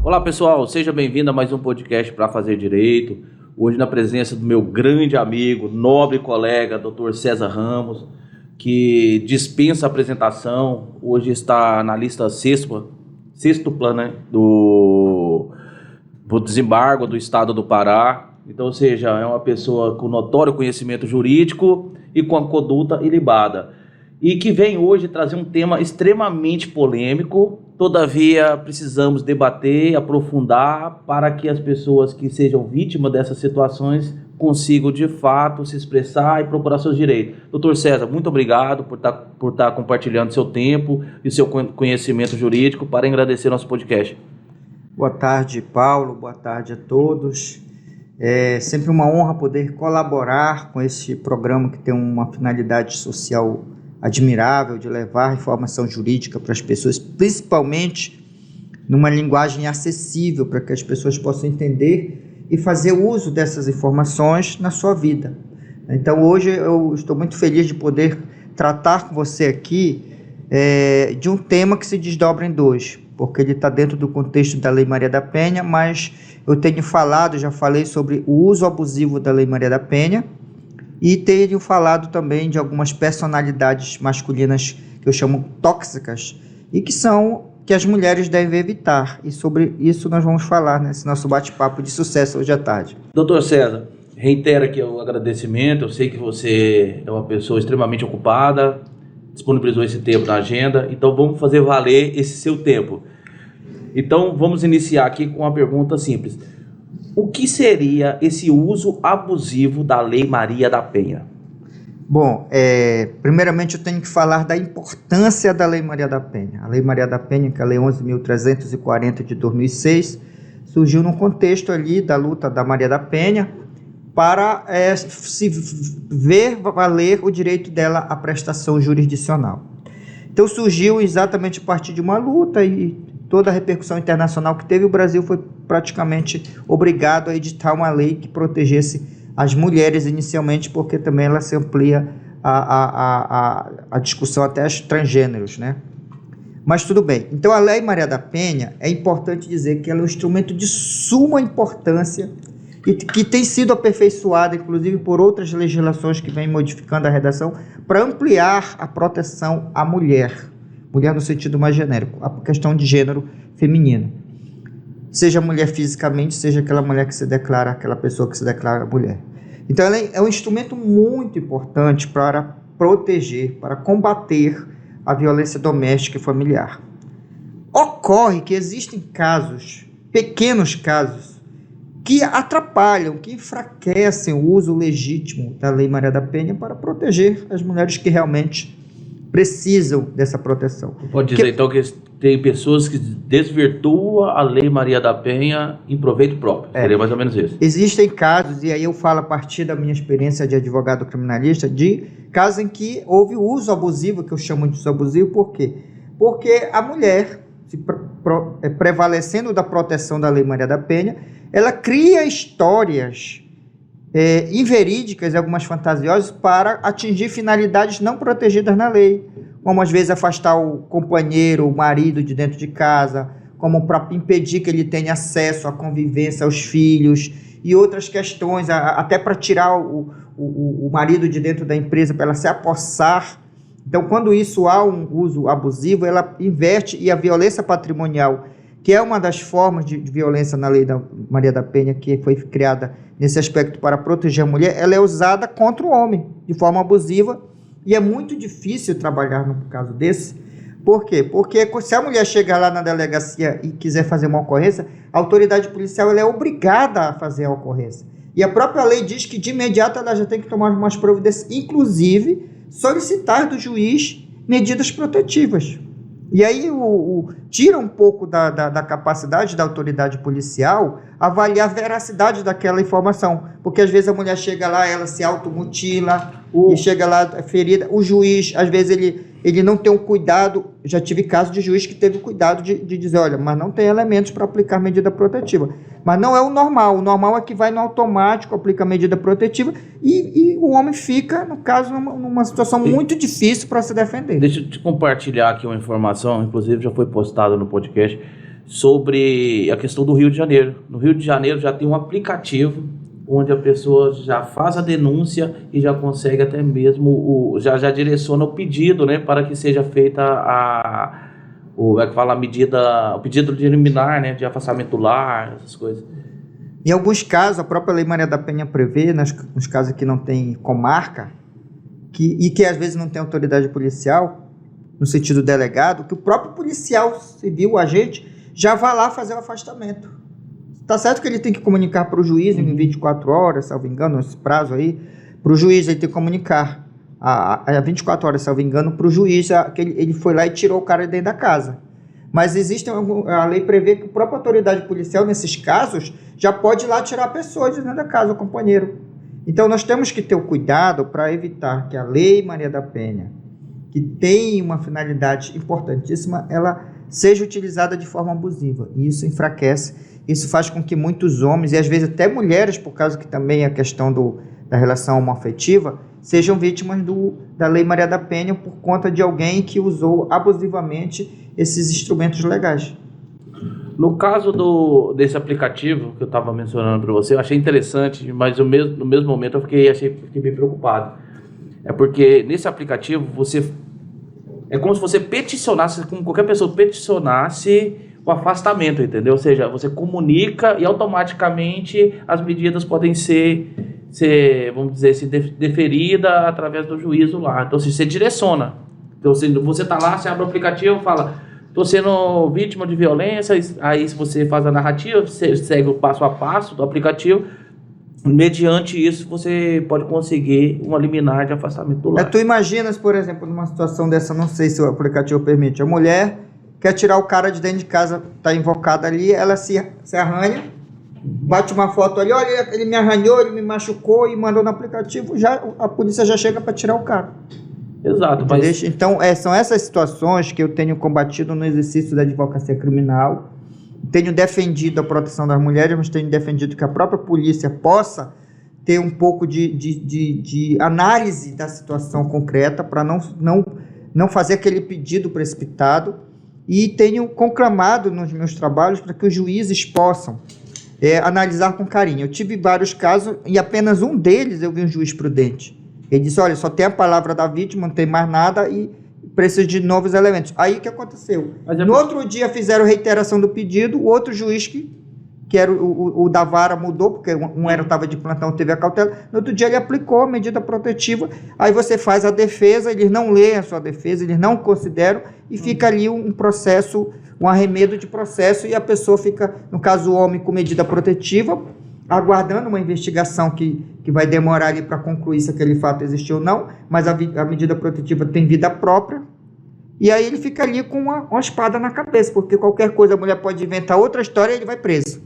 Olá pessoal, seja bem-vindo a mais um podcast para fazer direito. Hoje na presença do meu grande amigo, nobre colega, Dr. César Ramos, que dispensa a apresentação. Hoje está na lista sextupla, né, do desembargo do estado do Pará. Então, ou seja, é uma pessoa com notório conhecimento jurídico e com a conduta ilibada. E que vem hoje trazer um tema extremamente polêmico. Todavia, precisamos debater, aprofundar para que as pessoas que sejam vítimas dessas situações consigam, de fato, se expressar e procurar seus direitos. Doutor César, muito obrigado por estar compartilhando seu tempo e seu conhecimento jurídico para engrandecer nosso podcast. Boa tarde, Paulo. Boa tarde a todos. É sempre uma honra poder colaborar com esse programa que tem uma finalidade social admirável de levar informação jurídica para as pessoas, principalmente numa linguagem acessível para que as pessoas possam entender e fazer uso dessas informações na sua vida. Então hoje eu estou muito feliz de poder tratar com você aqui de um tema que se desdobra em dois, porque ele está dentro do contexto da Lei Maria da Penha, mas eu já falei sobre o uso abusivo da Lei Maria da Penha, e tenho falado também de algumas personalidades masculinas que eu chamo tóxicas e que as mulheres devem evitar. E sobre isso nós vamos falar nesse nosso bate-papo de sucesso hoje à tarde. Doutor César, reitero aqui o agradecimento. Eu sei que você é uma pessoa extremamente ocupada, disponibilizou esse tempo na agenda, então vamos fazer valer esse seu tempo. Então vamos iniciar aqui com uma pergunta simples. O que seria esse uso abusivo da Lei Maria da Penha? Bom, primeiramente eu tenho que falar da importância da Lei Maria da Penha. A Lei Maria da Penha, que é a Lei 11.340 de 2006, surgiu no contexto ali da luta da Maria da Penha para se ver valer o direito dela à prestação jurisdicional. Então surgiu exatamente a partir de uma luta e toda a repercussão internacional que teve, o Brasil foi praticamente obrigado a editar uma lei que protegesse as mulheres inicialmente, porque também ela se amplia a discussão até aos transgêneros, né? Mas tudo bem. Então a Lei Maria da Penha, é importante dizer que ela é um instrumento de suma importância e que tem sido aperfeiçoada, inclusive por outras legislações que vêm modificando a redação, para ampliar a proteção à mulher no sentido mais genérico, a questão de gênero feminino. Seja mulher fisicamente, seja aquela mulher que se declara, aquela pessoa que se declara mulher. Então ela é um instrumento muito importante para proteger, para combater a violência doméstica e familiar. Ocorre que existem casos, pequenos casos, que atrapalham, que enfraquecem o uso legítimo da Lei Maria da Penha para proteger as mulheres que realmente precisam dessa proteção. Pode dizer então que tem pessoas que desvirtuam a Lei Maria da Penha em proveito próprio. Seria mais ou menos isso. Existem casos, e aí eu falo a partir da minha experiência de advogado criminalista, de casos em que houve o uso abusivo, que eu chamo de uso abusivo, por quê? Porque a mulher, prevalecendo da proteção da Lei Maria da Penha, ela cria histórias inverídicas e algumas fantasiosas para atingir finalidades não protegidas na lei, como às vezes afastar o companheiro, o marido de dentro de casa, como para impedir que ele tenha acesso à convivência aos filhos e outras questões, até para tirar o marido de dentro da empresa para ela se apossar. Então, quando isso há um uso abusivo, ela inverte, e a violência patrimonial, que é uma das formas de violência na Lei da Maria da Penha, que foi criada nesse aspecto para proteger a mulher, ela é usada contra o homem, de forma abusiva, e é muito difícil trabalhar num caso desse. Por quê? Porque se a mulher chegar lá na delegacia e quiser fazer uma ocorrência, a autoridade policial ela é obrigada a fazer a ocorrência. E a própria lei diz que de imediato ela já tem que tomar umas providências, inclusive solicitar do juiz medidas protetivas. E aí tira um pouco da capacidade da autoridade policial avaliar a veracidade daquela informação, porque às vezes a mulher chega lá, ela se automutila e chega lá ferida, o juiz, às vezes ele não tem um cuidado. Já tive caso de juiz que teve cuidado de dizer, olha, mas não tem elementos para aplicar medida protetiva. Mas não é o normal é que vai no automático, aplica medida protetiva e o homem fica, no caso, numa situação muito difícil para se defender. Deixa eu te compartilhar aqui uma informação, inclusive já foi postada no podcast. sobre a questão do Rio de Janeiro. No Rio de Janeiro já tem um aplicativo onde a pessoa já faz a denúncia e já consegue até mesmo, já direciona o pedido, né, para que seja feita o pedido de liminar, né, de afastamento do lar, essas coisas. Em alguns casos, a própria Lei Maria da Penha prevê, nos casos que não tem comarca, e que às vezes não tem autoridade policial, no sentido delegado, que o próprio policial civil, o agente, já vai lá fazer o afastamento. Tá certo que ele tem que comunicar para o juiz em 24 horas, salvo engano, esse prazo aí, para o juiz ele tem que comunicar a 24 horas, salvo engano, para o juiz que ele foi lá e tirou o cara de dentro da casa. Mas a lei prevê que a própria autoridade policial, nesses casos, já pode ir lá tirar a pessoa de dentro da casa, o companheiro. Então nós temos que ter o cuidado para evitar que a Lei Maria da Penha, que tem uma finalidade importantíssima, ela seja utilizada de forma abusiva. E isso enfraquece, isso faz com que muitos homens, e às vezes até mulheres, por causa que também a questão da relação homoafetiva, sejam vítimas da Lei Maria da Penha por conta de alguém que usou abusivamente esses instrumentos legais. No caso desse aplicativo que eu estava mencionando para você, eu achei interessante, mas no mesmo momento eu fiquei bem preocupado. É porque nesse aplicativo é como se você peticionasse, como qualquer pessoa peticionasse o afastamento, entendeu? Ou seja, você comunica e automaticamente as medidas podem ser vamos dizer assim, deferidas através do juízo lá. Então, se você direciona. Então, se você está lá, você abre o aplicativo e fala: estou sendo vítima de violência. Aí, se você faz a narrativa, você segue o passo a passo do aplicativo. Mediante isso, você pode conseguir uma liminar de afastamento do lar. Tu imaginas, por exemplo, numa situação dessa, não sei se o aplicativo permite, a mulher quer tirar o cara de dentro de casa, está invocada ali, ela se arranha, bate uma foto ali, olha, ele me arranhou, ele me machucou e mandou no aplicativo, a polícia já chega para tirar o cara. Exato. Mas... Então, são essas situações que eu tenho combatido no exercício da advocacia criminal. Tenho defendido a proteção das mulheres, mas tenho defendido que a própria polícia possa ter um pouco de análise da situação concreta para não fazer aquele pedido precipitado, e tenho conclamado nos meus trabalhos para que os juízes possam analisar com carinho. Eu tive vários casos e apenas um deles eu vi um juiz prudente. Ele disse: olha, só tem a palavra da vítima, não tem mais nada e precisa de novos elementos. Aí o que aconteceu? No outro dia fizeram reiteração do pedido, o outro juiz que era o da vara mudou, porque estava de plantão, teve a cautela. No outro dia ele aplicou a medida protetiva, aí você faz a defesa, eles não leem a sua defesa, eles não consideram, e fica ali um processo, um arremedo de processo, e a pessoa fica, no caso o homem, com medida protetiva, aguardando uma investigação que vai demorar ali para concluir se aquele fato existiu ou não, mas a medida protetiva tem vida própria, e aí ele fica ali com uma espada na cabeça, porque qualquer coisa a mulher pode inventar outra história e ele vai preso.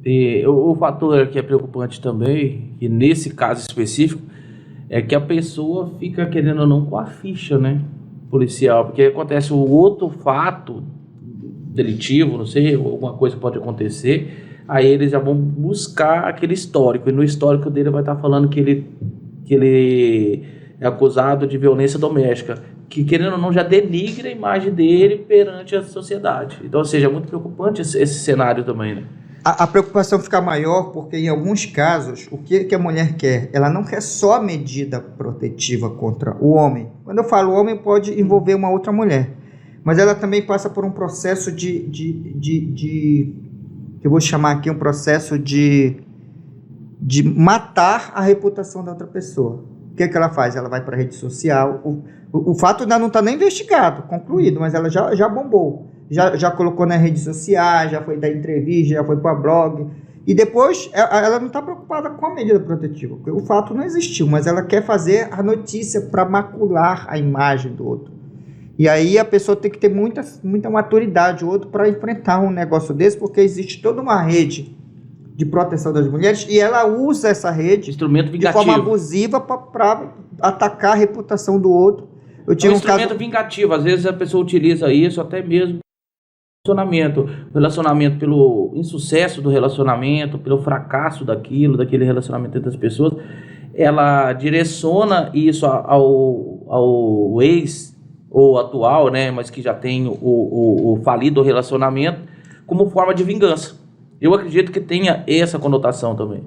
E o fator que é preocupante também, e nesse caso específico, é que a pessoa fica querendo ou não com a ficha, né, policial, porque acontece o outro fato delitivo, não sei, alguma coisa pode acontecer, aí eles já vão buscar aquele histórico, e no histórico dele vai estar falando que ele é acusado de violência doméstica, que querendo ou não já denigra a imagem dele perante a sociedade. Então, ou seja, é muito preocupante esse cenário também, né? A preocupação fica maior porque, em alguns casos, o que a mulher quer? Ela não quer só medida protetiva contra o homem. Quando eu falo homem, pode envolver uma outra mulher. Mas ela também passa por um processo que eu vou chamar aqui um processo de matar a reputação da outra pessoa. O que ela faz? Ela vai para a rede social. O fato ainda não está nem investigado, concluído, mas ela já bombou. Já colocou nas redes sociais, já foi dar entrevista, já foi para blog. E depois ela não está preocupada com a medida protetiva, porque o fato não existiu, mas ela quer fazer a notícia para macular a imagem do outro. E aí a pessoa tem que ter muita maturidade, o outro, para enfrentar um negócio desse, porque existe toda uma rede de proteção das mulheres e ela usa essa rede de forma abusiva para atacar a reputação do outro. É um instrumento vingativo, às vezes a pessoa utiliza isso até mesmo relacionamento pelo insucesso do relacionamento, pelo fracasso daquele relacionamento entre as pessoas, ela direciona isso ao ex ou atual, né, mas que já tem o falido relacionamento, como forma de vingança. Eu acredito que tenha essa conotação também.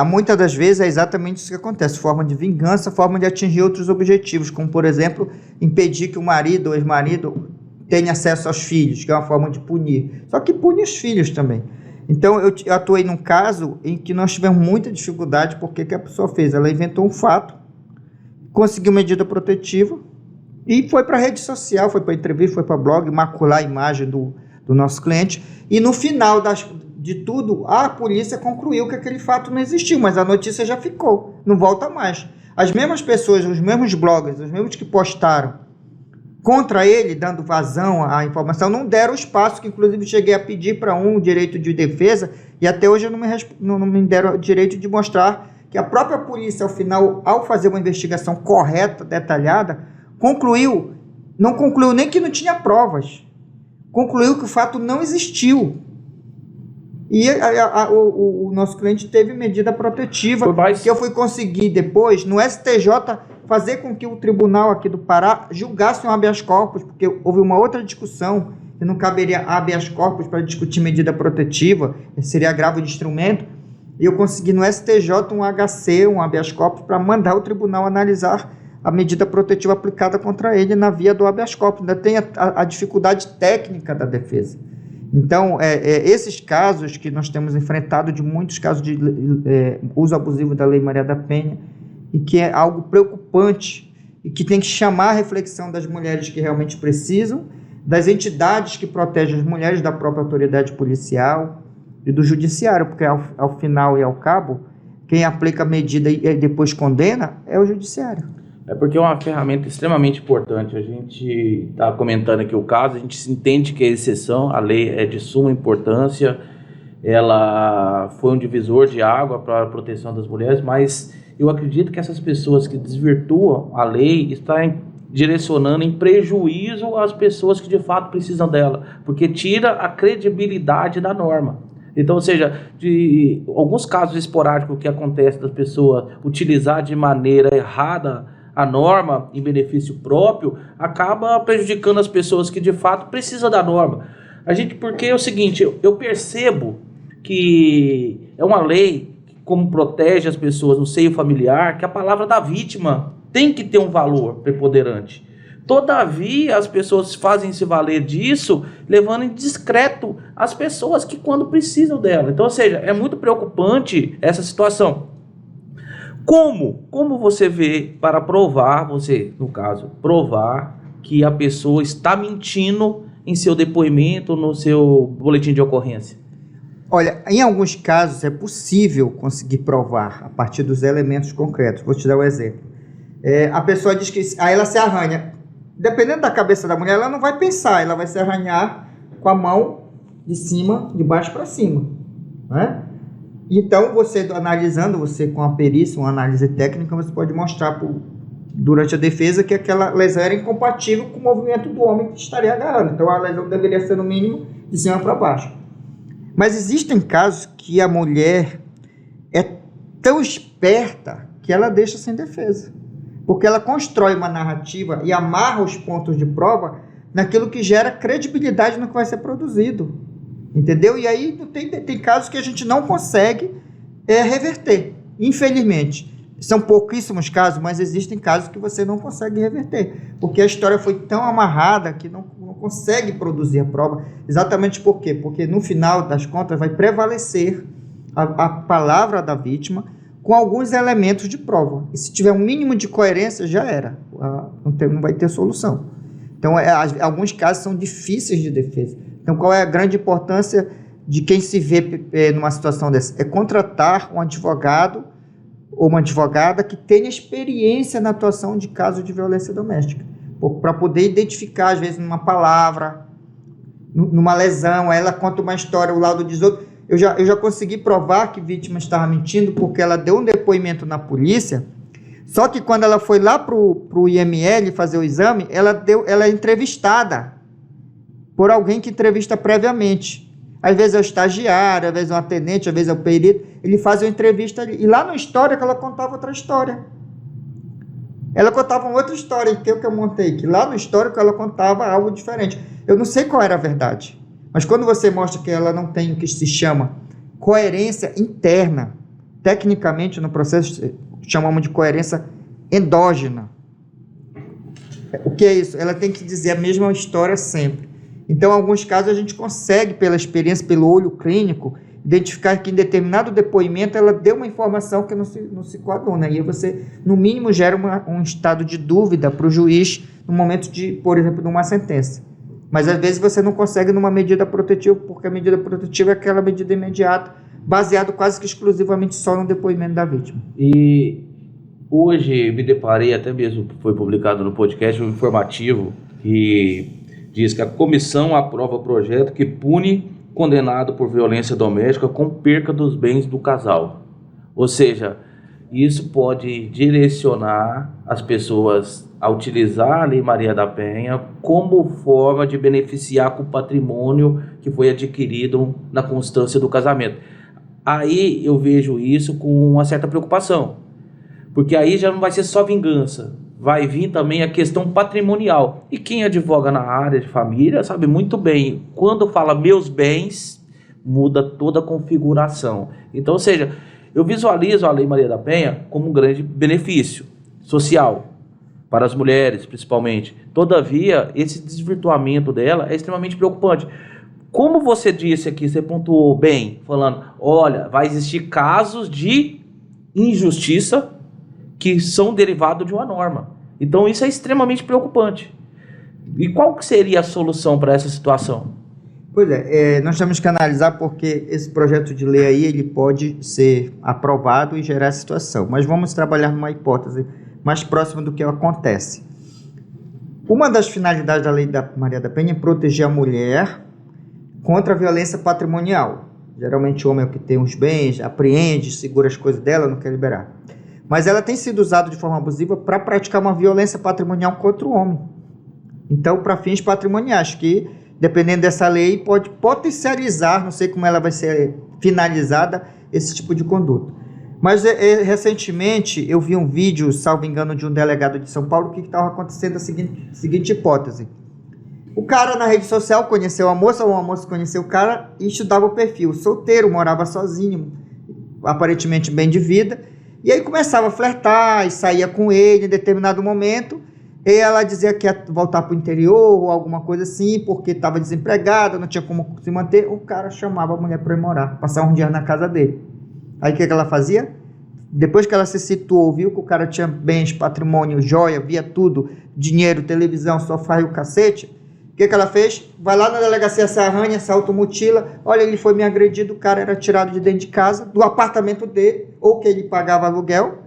Muitas das vezes é exatamente isso que acontece, forma de vingança, forma de atingir outros objetivos, como, por exemplo, impedir que o marido ou ex-marido tenha acesso aos filhos, que é uma forma de punir. Só que pune os filhos também. Então, eu atuei num caso em que nós tivemos muita dificuldade, porque que a pessoa fez? Ela inventou um fato, conseguiu medida protetiva e foi para a rede social, foi para entrevista, foi para blog, macular a imagem do nosso cliente, e no final de tudo, a polícia concluiu que aquele fato não existiu, mas a notícia já ficou, não volta mais. As mesmas pessoas, os mesmos bloggers, os mesmos que postaram contra ele, dando vazão à informação, não deram espaço, que inclusive cheguei a pedir para um direito de defesa, e até hoje não me deram o direito de mostrar que a própria polícia, ao final, ao fazer uma investigação correta, detalhada, não concluiu nem que não tinha provas, concluiu que o fato não existiu. E o nosso cliente teve medida protetiva, que eu fui conseguir depois, no STJ, fazer com que o tribunal aqui do Pará julgasse um habeas corpus, porque houve uma outra discussão, que não caberia habeas corpus para discutir medida protetiva, seria agravo de instrumento, e eu consegui no STJ um HC, um habeas corpus, para mandar o tribunal analisar a medida protetiva aplicada contra ele na via do habeas corpus. Ainda tem a dificuldade técnica da defesa. Então, esses casos que nós temos enfrentado, de muitos casos de uso abusivo da Lei Maria da Penha, e que é algo preocupante, e que tem que chamar a reflexão das mulheres que realmente precisam, das entidades que protegem as mulheres, da própria autoridade policial e do judiciário, porque ao final e ao cabo, quem aplica a medida e depois condena é o judiciário. Porque é uma ferramenta extremamente importante. A gente está comentando aqui o caso, a gente entende que é exceção, a lei é de suma importância, ela foi um divisor de água para a proteção das mulheres, mas eu acredito que essas pessoas que desvirtuam a lei estão direcionando em prejuízo às pessoas que de fato precisam dela, porque tira a credibilidade da norma. Então, ou seja, de alguns casos esporádicos que acontece das pessoas utilizar de maneira errada a norma em benefício próprio, acaba prejudicando as pessoas que de fato precisam da norma. Porque é o seguinte, eu percebo que é uma lei que, como protege as pessoas no seio familiar, que a palavra da vítima tem que ter um valor preponderante. Todavia, as pessoas fazem se valer disso, levando em discreto as pessoas que quando precisam dela. Então, ou seja, é muito preocupante essa situação. Como você vê para provar, provar que a pessoa está mentindo em seu depoimento, no seu boletim de ocorrência? Olha, em alguns casos é possível conseguir provar a partir dos elementos concretos. Vou te dar um exemplo. A pessoa diz que aí ela se arranha. Dependendo da cabeça da mulher, ela não vai pensar, ela vai se arranhar com a mão de baixo para cima, né? Então, você analisando, com a perícia, uma análise técnica, você pode mostrar durante a defesa que aquela lesão era incompatível com o movimento do homem que estaria agarrando. Então, a lesão deveria ser, no mínimo, de cima para baixo. Mas existem casos que a mulher é tão esperta que ela deixa sem defesa. Porque ela constrói uma narrativa e amarra os pontos de prova naquilo que gera credibilidade no que vai ser produzido. Entendeu? E aí tem casos que a gente não consegue reverter, infelizmente. São pouquíssimos casos, mas existem casos que você não consegue reverter, porque a história foi tão amarrada que não consegue produzir a prova. Exatamente por quê? Porque no final das contas vai prevalecer a palavra da vítima com alguns elementos de prova. E se tiver um mínimo de coerência, já era. Não vai ter solução. Então, alguns casos são difíceis de defesa. Então, qual é a grande importância de quem se vê numa situação dessa? É contratar um advogado ou uma advogada que tenha experiência na atuação de casos de violência doméstica, para poder identificar, às vezes, numa palavra, numa lesão, ela conta uma história, o laudo diz outro. Eu já consegui provar que a vítima estava mentindo porque ela deu um depoimento na polícia, só que quando ela foi lá para o IML fazer o exame, ela é entrevistada por alguém que entrevista previamente. Às vezes é o estagiário, às vezes é um atendente, às vezes é o perito. Ele faz uma entrevista ali. E lá no histórico ela contava outra história. Ela contava uma outra história, que é o que eu montei, que lá no histórico ela contava algo diferente. Eu não sei qual era a verdade, Mas quando você mostra que ela não tem o que se chama coerência interna, tecnicamente no processo chamamos de coerência endógena. O que é isso? Ela tem que dizer a mesma história sempre. Então, em alguns casos, a gente consegue, pela experiência, pelo olho clínico, identificar que em determinado depoimento ela deu uma informação que não se coaduna. E aí você, no mínimo, gera um estado de dúvida para o juiz no momento de, por exemplo, de uma sentença. Mas às vezes você não consegue numa medida protetiva, porque a medida protetiva é aquela medida imediata, baseado quase que exclusivamente só no depoimento da vítima. E hoje me deparei, até mesmo foi publicado no podcast, um informativo que diz que a comissão aprova projeto que pune condenado por violência doméstica com perca dos bens do casal. Ou seja, isso pode direcionar as pessoas a utilizar a Lei Maria da Penha como forma de beneficiar com o patrimônio que foi adquirido na constância do casamento. Aí eu vejo isso com uma certa preocupação, porque aí já não vai ser só vingança, vai vir também a questão patrimonial. E quem advoga na área de família sabe muito bem, quando fala meus bens, muda toda a configuração. Então, ou seja, eu visualizo a Lei Maria da Penha como um grande benefício social para as mulheres, principalmente. Todavia, esse desvirtuamento dela é extremamente preocupante. Como você disse aqui, você pontuou bem, falando, olha, vai existir casos de injustiça que são derivados de uma norma. Então, isso é extremamente preocupante. E qual que seria a solução para essa situação? Pois é, nós temos que analisar porque esse projeto de lei aí, ele pode ser aprovado e gerar essa situação. Mas vamos trabalhar numa hipótese mais próxima do que acontece. Uma das finalidades da Lei da Maria da Penha é proteger a mulher contra a violência patrimonial. Geralmente o homem é o que tem os bens, apreende, segura as coisas dela, não quer liberar. Mas ela tem sido usada de forma abusiva para praticar uma violência patrimonial contra o homem. Então, para fins patrimoniais, que, dependendo dessa lei, pode potencializar, não sei como ela vai ser finalizada, esse tipo de conduta. Mas, recentemente, eu vi um vídeo, salvo engano, de um delegado de São Paulo, que estava acontecendo a seguinte hipótese. O cara na rede social conheceu a moça, ou a moça conheceu o cara e estudava o perfil. Solteiro, morava sozinho, aparentemente bem de vida. E aí começava a flertar e saía com ele em determinado momento. E ela dizia que ia voltar para o interior ou alguma coisa assim, porque estava desempregada, não tinha como se manter. O cara chamava a mulher para ir morar, passar um dia na casa dele. Aí o que ela fazia? Depois que ela se situou, viu que o cara tinha bens, patrimônio, joia, via tudo, dinheiro, televisão, sofá e o cacete, o que ela fez? Vai lá na delegacia, se arranha, se automutila, olha, ele foi me agredido, o cara era tirado de dentro de casa, do apartamento dele, ou que ele pagava aluguel,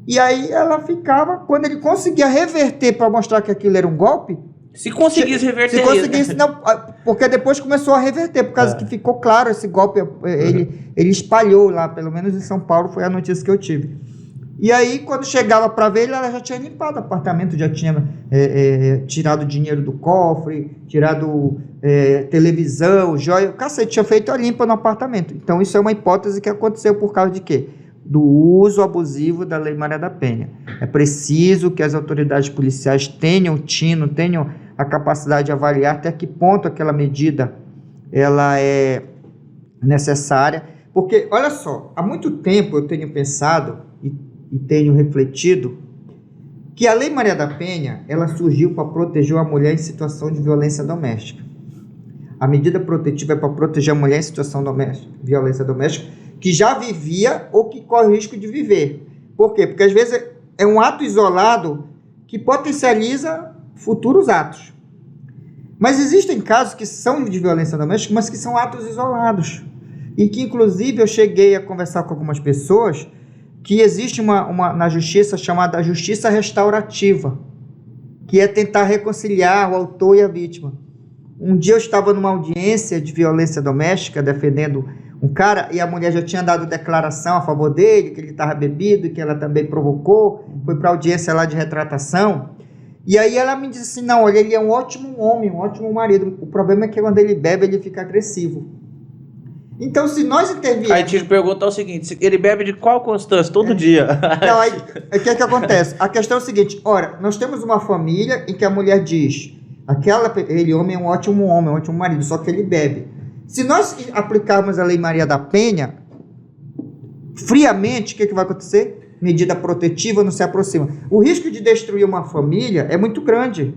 e aí ela ficava, quando ele conseguia reverter para mostrar que aquilo era um golpe, se conseguisse reverter. Se conseguisse, não, porque depois começou a reverter, por causa que ficou claro esse golpe, ele espalhou lá, pelo menos em São Paulo, foi a notícia que eu tive. E aí, quando chegava para ver, ela já tinha limpado o apartamento, já tinha tirado dinheiro do cofre, tirado televisão, joia, cacete, tinha feito a limpa no apartamento. Então, isso é uma hipótese que aconteceu por causa de quê? Do uso abusivo da Lei Maria da Penha. É preciso que as autoridades policiais tenham tino, tenham a capacidade de avaliar até que ponto aquela medida ela é necessária, porque, olha só, há muito tempo eu tenho pensado e tenho refletido que a Lei Maria da Penha, ela surgiu para proteger a mulher em situação de violência doméstica. A medida protetiva é para proteger a mulher em situação de violência doméstica que já vivia ou que corre o risco de viver. Por quê? Porque às vezes é um ato isolado que potencializa futuros atos. Mas existem casos que são de violência doméstica, mas que são atos isolados. E que, inclusive, eu cheguei a conversar com algumas pessoas que existe na justiça chamada justiça restaurativa, que é tentar reconciliar o autor e a vítima. Um dia eu estava numa audiência de violência doméstica, defendendo um cara, e a mulher já tinha dado declaração a favor dele, que ele estava bebido, que ela também provocou, foi para a audiência lá de retratação, e aí ela me disse assim, não, olha, ele é um ótimo homem, um ótimo marido, o problema é que quando ele bebe, ele fica agressivo. Então, se nós intervirmos... Aí te perguntar o seguinte, ele bebe de qual constância? Todo dia. Então, aí, o que é que acontece? A questão é o seguinte, ora, nós temos uma família em que a mulher diz, Ele homem é um ótimo marido, só que ele bebe. Se nós aplicarmos a Lei Maria da Penha, friamente, o que vai acontecer? Medida protetiva não se aproxima. O risco de destruir uma família é muito grande.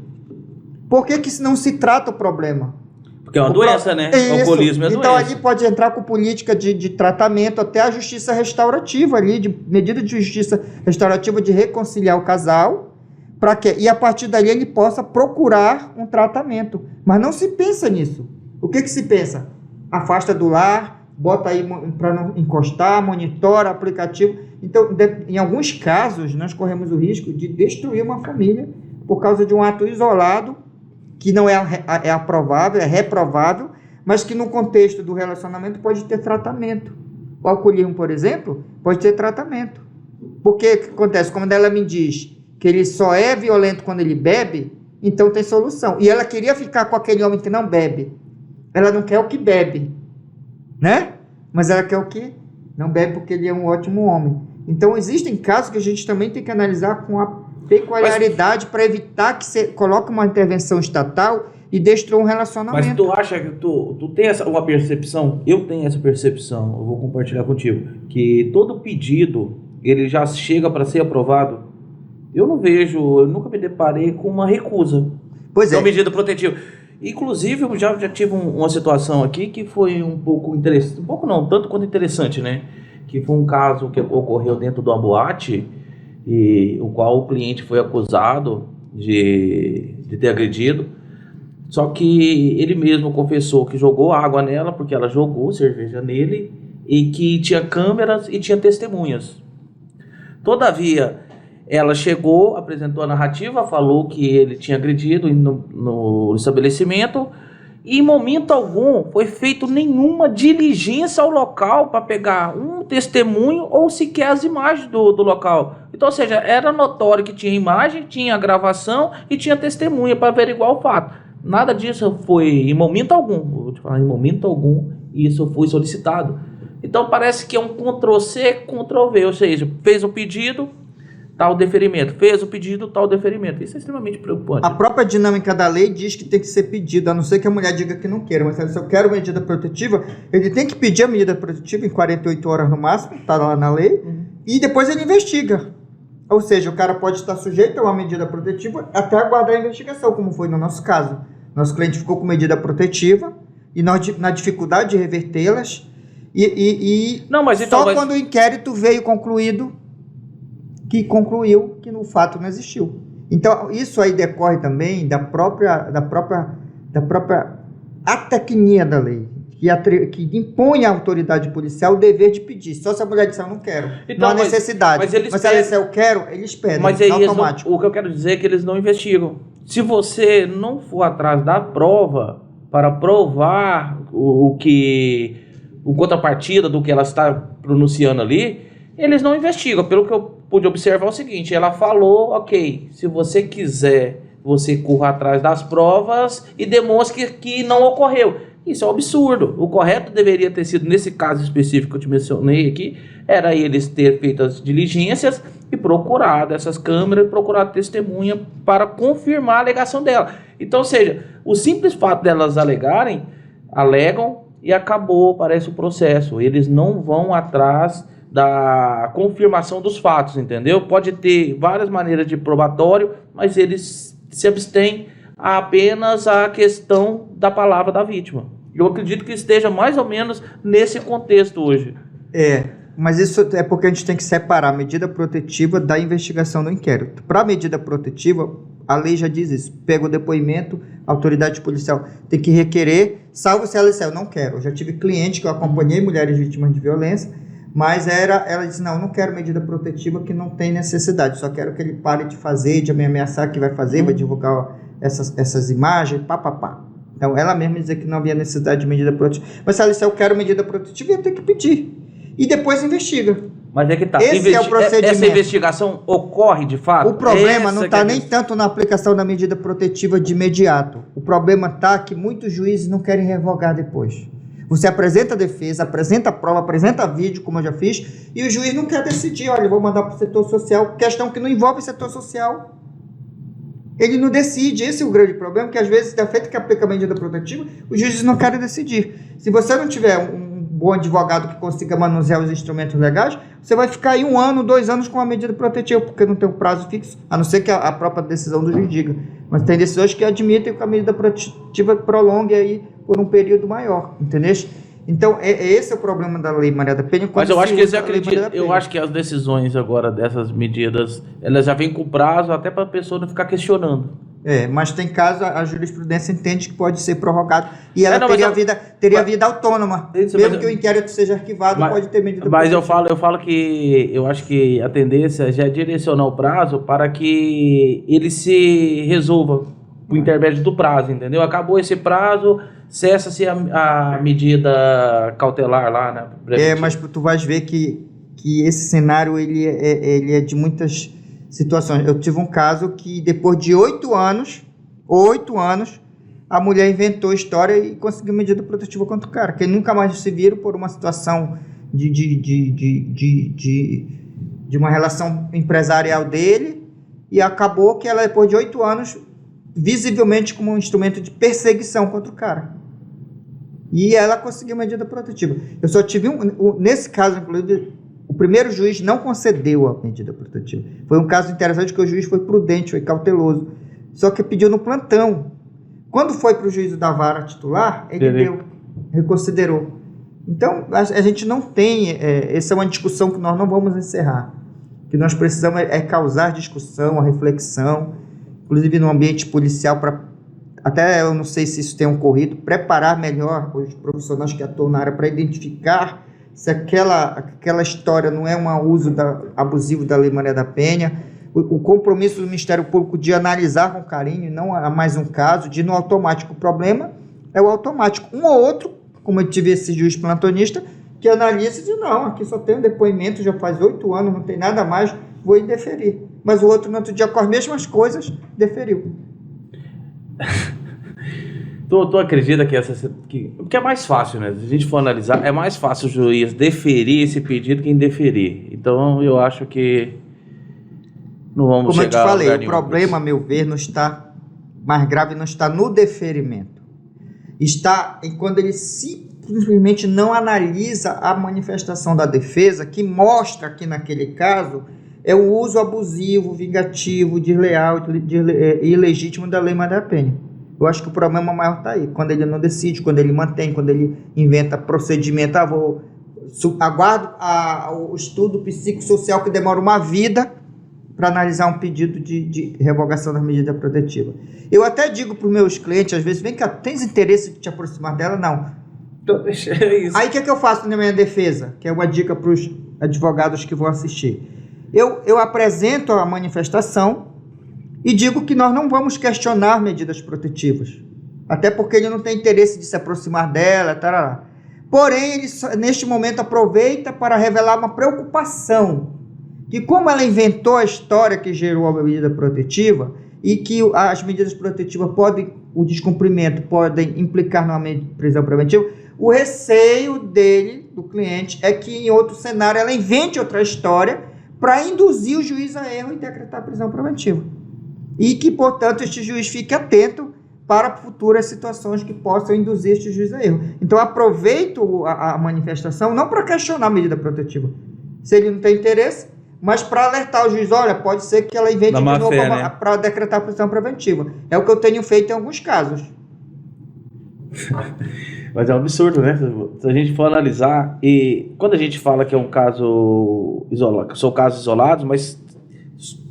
Por que não se trata o problema? Porque é uma doença, né? O alcoolismo é então, doença. ali pode entrar com política de tratamento, até a justiça restaurativa ali, de medida de justiça restaurativa de reconciliar o casal, para que, e a partir dali ele possa procurar um tratamento. Mas não se pensa nisso. O que se pensa? Afasta do lar, bota aí para não encostar, monitora, aplicativo. Então, em alguns casos, nós corremos o risco de destruir uma família por causa de um ato isolado, que não é aprovável, é reprovável, mas que no contexto do relacionamento pode ter tratamento. O alcoolismo, por exemplo, pode ter tratamento. Porque o que acontece? Quando ela me diz que ele só é violento quando ele bebe, então tem solução. E ela queria ficar com aquele homem que não bebe. Ela não quer o que bebe, né? Mas ela quer o que não bebe porque ele é um ótimo homem. Então existem casos que a gente também tem que analisar com a peculiaridade para evitar que você coloque uma intervenção estatal e destrua um relacionamento. Mas tu acha que tu tem uma percepção? Eu tenho essa percepção, eu vou compartilhar contigo, que todo pedido, ele já chega para ser aprovado. Eu nunca me deparei com uma recusa. Pois é. Uma medida protetiva. Inclusive, eu já tive uma situação aqui que foi um pouco interessante, um pouco não, tanto quanto interessante, né? Que foi um caso que ocorreu dentro de uma boate, e o qual o cliente foi acusado de ter agredido, só que ele mesmo confessou que jogou água nela, porque ela jogou cerveja nele, e que tinha câmeras e tinha testemunhas. Todavia, ela chegou, apresentou a narrativa, falou que ele tinha agredido no estabelecimento, e em momento algum foi feito nenhuma diligência ao local para pegar um testemunho ou sequer as imagens do local. Então, ou seja, era notório que tinha imagem, tinha gravação e tinha testemunha para averiguar o fato. Nada disso foi, em momento algum, vou te falar, em momento algum, isso foi solicitado. Então, parece que é um Ctrl-C, Ctrl-V, ou seja, fez o pedido, tal deferimento, fez o pedido, tal deferimento. Isso é extremamente preocupante. A própria dinâmica da lei diz que tem que ser pedido, a não ser que a mulher diga que não queira. Mas se eu quero medida protetiva, ele tem que pedir a medida protetiva em 48 horas no máximo, está lá na lei, e depois ele investiga. Ou seja, o cara pode estar sujeito a uma medida protetiva até aguardar a investigação, como foi no nosso caso. Nosso cliente ficou com medida protetiva e nós, na dificuldade de revertê-las, quando o inquérito veio concluído, que concluiu que no fato não existiu. Então, isso aí decorre também da própria atecnia da lei, que impõe à autoridade policial o dever de pedir. Só se a mulher disser, eu não quero. Então, não há necessidade. Mas se ela disser, eu quero, eles pedem. Mas aí automático. O que eu quero dizer é que eles não investigam. Se você não for atrás da prova para provar o contrapartida do que ela está pronunciando ali, eles não investigam. Pelo que eu pude observar é o seguinte, ela falou, ok, se você quiser, você corra atrás das provas e demonstre que não ocorreu. Isso é um absurdo. O correto deveria ter sido, nesse caso específico que eu te mencionei aqui, era eles ter feito as diligências e procurado essas câmeras, procurado testemunha para confirmar a alegação dela. Então, ou seja, o simples fato delas alegam e acabou, parece o processo. Eles não vão atrás da confirmação dos fatos, entendeu? Pode ter várias maneiras de probatório, mas eles se abstêm apenas à questão da palavra da vítima. Eu acredito que esteja mais ou menos nesse contexto hoje. Mas isso é porque a gente tem que separar a medida protetiva da investigação do inquérito. Para a medida protetiva, a lei já diz isso. Pega o depoimento, a autoridade policial tem que requerer, salvo se ela disser, eu não quero. Eu já tive cliente que eu acompanhei mulheres vítimas de violência, mas ela disse, não quero medida protetiva que não tem necessidade, só quero que ele pare de fazer, de me ameaçar que vai fazer, vai divulgar essas imagens, papapá. Então, ela mesma dizia que não havia necessidade de medida protetiva. Mas se ela disser, eu quero medida protetiva, ia ter que pedir. E depois investiga. Mas é que tá. Esse é o procedimento. Essa investigação ocorre de fato? O problema não está nem tanto na aplicação da medida protetiva de imediato. O problema está que muitos juízes não querem revogar depois. Você apresenta a defesa, apresenta a prova, apresenta vídeo, como eu já fiz, e o juiz não quer decidir. Olha, eu vou mandar para o setor social, questão que não envolve setor social. Ele não decide, esse é o grande problema, que às vezes, da feita que aplica a medida protetiva, os juízes não querem decidir. Se você não tiver um bom advogado que consiga manusear os instrumentos legais, você vai ficar aí 1 ano, 2 anos com a medida protetiva, porque não tem um prazo fixo, a não ser que a própria decisão do juiz diga. Mas tem decisões que admitem que a medida protetiva prolongue aí por um período maior, entendeu? Então, esse é o problema da Lei Maria da Penha. Mas eu acho que as decisões agora dessas medidas, elas já vêm com prazo até para a pessoa não ficar questionando. Mas tem caso, a jurisprudência entende que pode ser prorrogado e ela teria vida autônoma. Mesmo que o inquérito seja arquivado, pode ter medida protetiva. Mas eu falo que eu acho que a tendência já é direcionar o prazo para que ele se resolva por intermédio do prazo, entendeu? Acabou esse prazo, cessa-se a medida cautelar lá, né? Mas tu vais ver que esse cenário ele é de muitas situações. Eu tive um caso que depois de 8 anos, a mulher inventou história e conseguiu medida protetiva contra o cara, que nunca mais se viram por uma situação de uma relação empresarial dele, e acabou que ela, depois de 8 anos, visivelmente como um instrumento de perseguição contra o cara. E ela conseguiu medida protetiva. Eu só tive nesse caso, inclusive, o primeiro juiz não concedeu a medida protetiva. Foi um caso interessante que o juiz foi prudente, foi cauteloso. Só que pediu no plantão. Quando foi para o juízo da vara titular, ele reconsiderou. Então, a gente não tem... essa é uma discussão que nós não vamos encerrar. O que nós precisamos é causar discussão, a reflexão, inclusive no ambiente policial, até eu não sei se isso tem ocorrido, preparar melhor os profissionais que atuam na área para identificar se aquela história não é um uso abusivo da Lei Maria da Penha, o compromisso do Ministério Público de analisar com carinho, não há mais um caso, de ir no automático. O problema é o automático. Um ou outro, como eu tive esse juiz plantonista, que analisa e diz, não, aqui só tem um depoimento, já faz 8 anos, não tem nada mais, vou indeferir. Mas o outro, no outro dia, com as mesmas coisas, deferiu. Tu acredita que é mais fácil, né? Se a gente for analisar, é mais fácil o juiz deferir esse pedido que indeferir. Então, eu acho que não vamos chegar. Como eu te falei, o problema, a meu ver, mais grave não está no deferimento. Está em quando ele simplesmente não analisa a manifestação da defesa, que mostra que, naquele caso, é o uso abusivo, vingativo, desleal e ilegítimo da Lei Maria da Penha. Eu acho que o problema maior está aí, quando ele não decide, quando ele mantém, quando ele inventa procedimento, aguardo o estudo psicossocial que demora uma vida para analisar um pedido de revogação da medida protetiva. Eu até digo para os meus clientes, às vezes, vem cá, tens interesse de te aproximar dela? Não. Então, deixa isso. Aí o que eu faço na minha defesa? Que é uma dica para os advogados que vão assistir. Eu apresento a manifestação e digo que nós não vamos questionar medidas protetivas, até porque ele não tem interesse de se aproximar dela, tarará. Porém, ele neste momento aproveita para revelar uma preocupação, que como ela inventou a história que gerou a medida protetiva, e que as medidas protetivas o descumprimento podem implicar numa prisão preventiva, o receio do cliente, é que em outro cenário ela invente outra história para induzir o juiz a erro e decretar a prisão preventiva. E que, portanto, este juiz fique atento para futuras situações que possam induzir este juiz a erro. Então, aproveito a manifestação não para questionar a medida protetiva, se ele não tem interesse, mas para alertar o juiz, olha, pode ser que ela invente de novo para decretar a prisão preventiva. É o que eu tenho feito em alguns casos. Mas é um absurdo, né? Se a gente for analisar, e quando a gente fala que é um caso isolado, são casos isolados, mas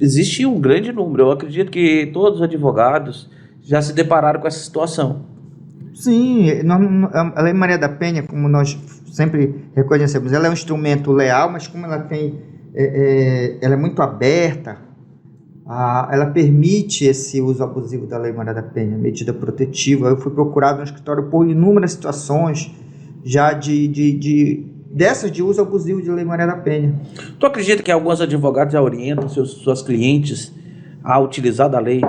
existe um grande número. Eu acredito que todos os advogados já se depararam com essa situação. Sim, a Lei Maria da Penha, como nós sempre reconhecemos, ela é um instrumento leal, mas como ela é muito aberta, ela permite esse uso abusivo da Lei Maria da Penha, medida protetiva. Eu fui procurado no escritório por inúmeras situações já dessas de uso abusivo de Lei Maria da Penha. Tu acredita que alguns advogados já orientam suas clientes a utilizar da lei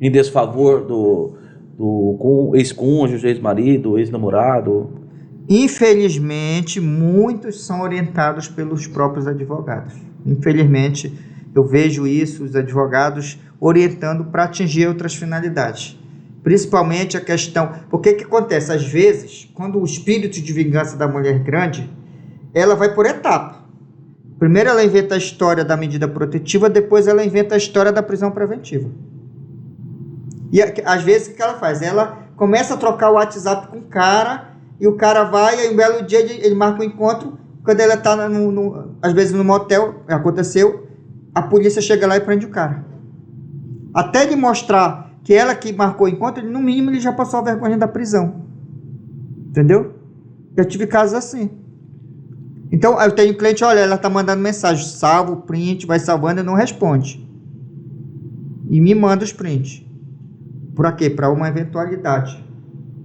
em desfavor do ex-cônjuge, ex-marido, ex-namorado? Infelizmente, muitos são orientados pelos próprios advogados. Infelizmente, eu vejo isso, os advogados orientando para atingir outras finalidades. Principalmente a questão... Porque que acontece? Às vezes, quando o espírito de vingança da mulher é grande, ela vai por etapa. Primeiro ela inventa a história da medida protetiva, depois ela inventa a história da prisão preventiva. E às vezes o que ela faz? Ela começa a trocar o WhatsApp com o cara, e o cara vai, e aí um belo dia ele marca um encontro, quando ela está, às vezes no motel, aconteceu, a polícia chega lá e prende o cara. Até ele mostrar que ela que marcou o encontro, no mínimo ele já passou a vergonha da prisão. Entendeu? Eu tive casos assim. Então, eu tenho cliente, olha, ela está mandando mensagem, salva o print, vai salvando e não responde. E me manda os prints. Para quê? Para uma eventualidade.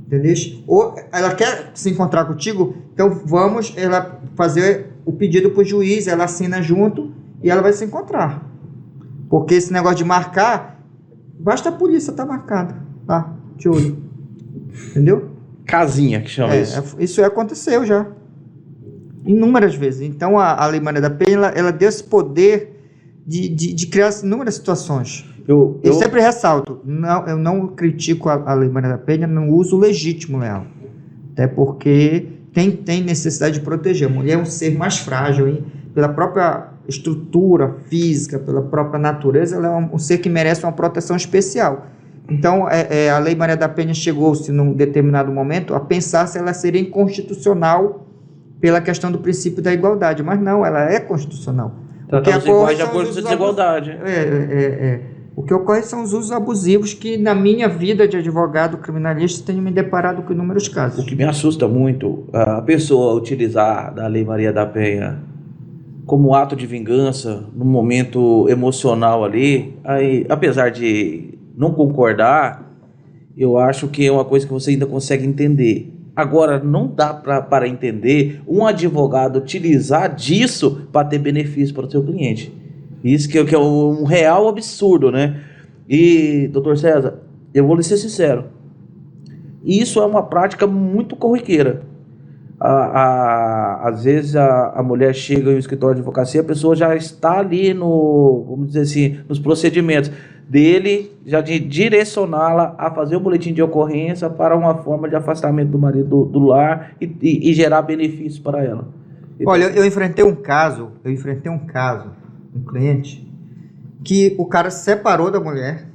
Entendeu? Ou ela quer se encontrar contigo, então vamos ela fazer o pedido para o juiz, ela assina junto e ela vai se encontrar. Porque esse negócio de marcar, basta a polícia estar marcada, tá? De olho. Entendeu? Casinha que chama isso. Isso aconteceu já. Inúmeras vezes. Então a Lei Maria da Penha, ela deu esse poder de criar inúmeras situações. Eu sempre ressalto, eu não critico a Lei Maria da Penha no uso legítimo dela. Até porque tem necessidade de proteger. A mulher é um ser mais frágil, hein? Pela própria estrutura física, pela própria natureza, ela é um ser que merece uma proteção especial. Então, a Lei Maria da Penha chegou-se, num determinado momento, a pensar se ela seria inconstitucional pela questão do princípio da igualdade. Mas não, ela é constitucional. Tratamos iguais de acordo com a desigualdade. O que ocorre são os usos abusivos que, na minha vida de advogado criminalista, tenho me deparado com inúmeros casos. O que me assusta muito, a pessoa utilizar da Lei Maria da Penha como ato de vingança, num momento emocional ali, aí, apesar de não concordar, eu acho que é uma coisa que você ainda consegue entender. Agora, não dá para entender um advogado utilizar disso para ter benefício para o seu cliente. Isso que é um real absurdo, né? E, doutor César, eu vou lhe ser sincero, isso é uma prática muito corriqueira. Às vezes a mulher chega em um escritório de advocacia, a pessoa já está ali vamos dizer assim, nos procedimentos dele, já de direcioná-la a fazer o boletim de ocorrência para uma forma de afastamento do marido do lar e gerar benefícios para ela. Olha, eu enfrentei um caso, um cliente, que o cara se separou da mulher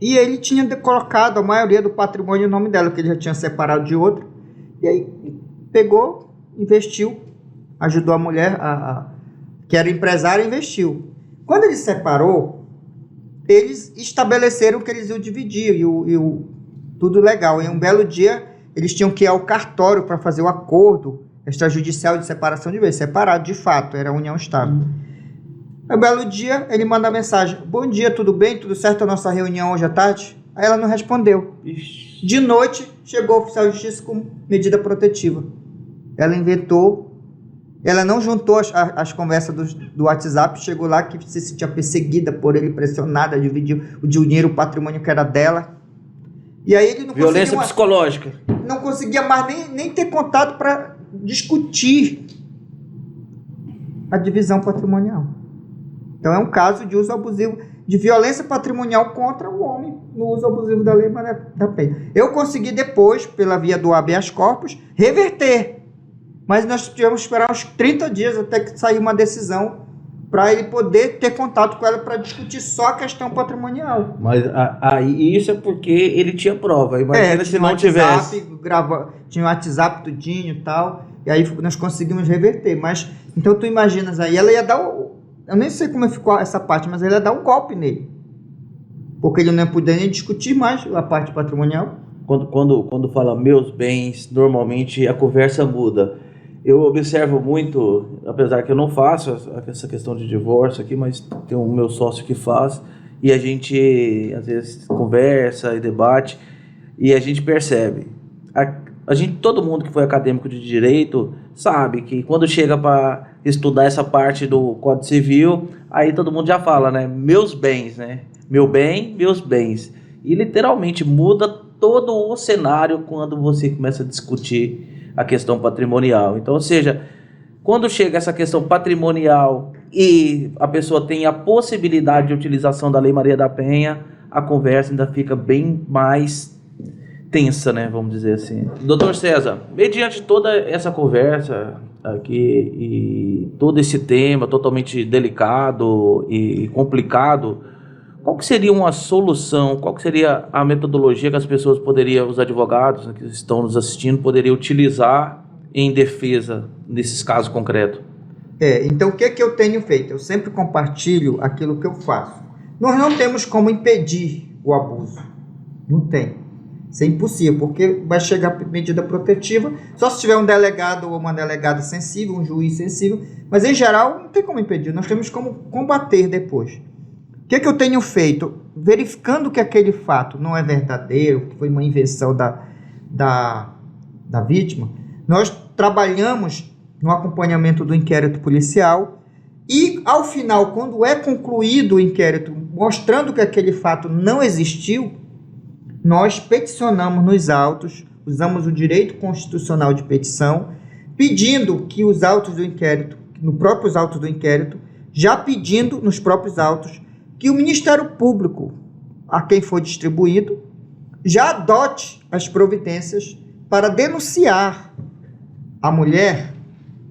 e ele tinha colocado a maioria do patrimônio em nome dela, que ele já tinha separado de outra, e aí pegou, investiu, ajudou a mulher, que era empresária, investiu. Quando ele separou, eles estabeleceram que eles iam dividir, tudo legal. Em um belo dia, eles tinham que ir ao cartório para fazer o acordo extrajudicial de separação de bens, separado de fato, era a união estável. Um belo dia, ele manda mensagem: bom dia, tudo bem? Tudo certo a nossa reunião hoje à tarde? Aí ela não respondeu. Ixi. De noite, chegou o oficial de justiça com medida protetiva. Ela inventou, ela não juntou as conversas do WhatsApp, chegou lá que se sentia perseguida por ele, pressionada a dividir o dinheiro, o patrimônio que era dela. E aí ele não violência psicológica. Não conseguia mais nem ter contato para discutir a divisão patrimonial. Então é um caso de uso abusivo, de violência patrimonial contra o homem no uso abusivo da Lei Maria da Penha. Eu consegui depois, pela via do habeas corpus, reverter. Mas nós tivemos que esperar uns 30 dias até que sair uma decisão para ele poder ter contato com ela para discutir só a questão patrimonial. Mas aí isso é porque ele tinha prova. Imagina se não tivesse. Tinha o WhatsApp tudinho e tal, e aí nós conseguimos reverter. Mas, então tu imaginas aí, ela ia dar eu nem sei como ficou essa parte, mas ela ia dar um golpe nele. Porque ele não ia poder nem discutir mais a parte patrimonial. Quando fala meus bens, normalmente a conversa muda. Eu observo muito, apesar que eu não faço essa questão de divórcio aqui, mas tem o meu sócio que faz, e a gente às vezes conversa e debate, e a gente percebe. Todo mundo que foi acadêmico de direito sabe que quando chega para estudar essa parte do Código Civil, aí todo mundo já fala, né? Meus bens, né? Meu bem, meus bens. E literalmente muda todo o cenário quando você começa a discutir a questão patrimonial. Então, ou seja, quando chega essa questão patrimonial e a pessoa tem a possibilidade de utilização da Lei Maria da Penha, a conversa ainda fica bem mais tensa, né? Vamos dizer assim. Doutor César, mediante toda essa conversa aqui e todo esse tema totalmente delicado e complicado, qual que seria uma solução, qual que seria a metodologia que as pessoas poderiam, os advogados que estão nos assistindo, poderiam utilizar em defesa nesses casos concretos? Então o que é que eu tenho feito? Eu sempre compartilho aquilo que eu faço. Nós não temos como impedir o abuso. Não tem. Isso é impossível, porque vai chegar a medida protetiva, só se tiver um delegado ou uma delegada sensível, um juiz sensível, mas em geral não tem como impedir, nós temos como combater depois. O que é que eu tenho feito? Verificando que aquele fato não é verdadeiro, que foi uma invenção da vítima, nós trabalhamos no acompanhamento do inquérito policial e, ao final, quando é concluído o inquérito, mostrando que aquele fato não existiu, nós peticionamos nos autos, usamos o direito constitucional de petição, pedindo que os autos do inquérito, nos próprios autos do inquérito, já pedindo nos próprios autos, que o Ministério Público, a quem for distribuído, já adote as providências para denunciar a mulher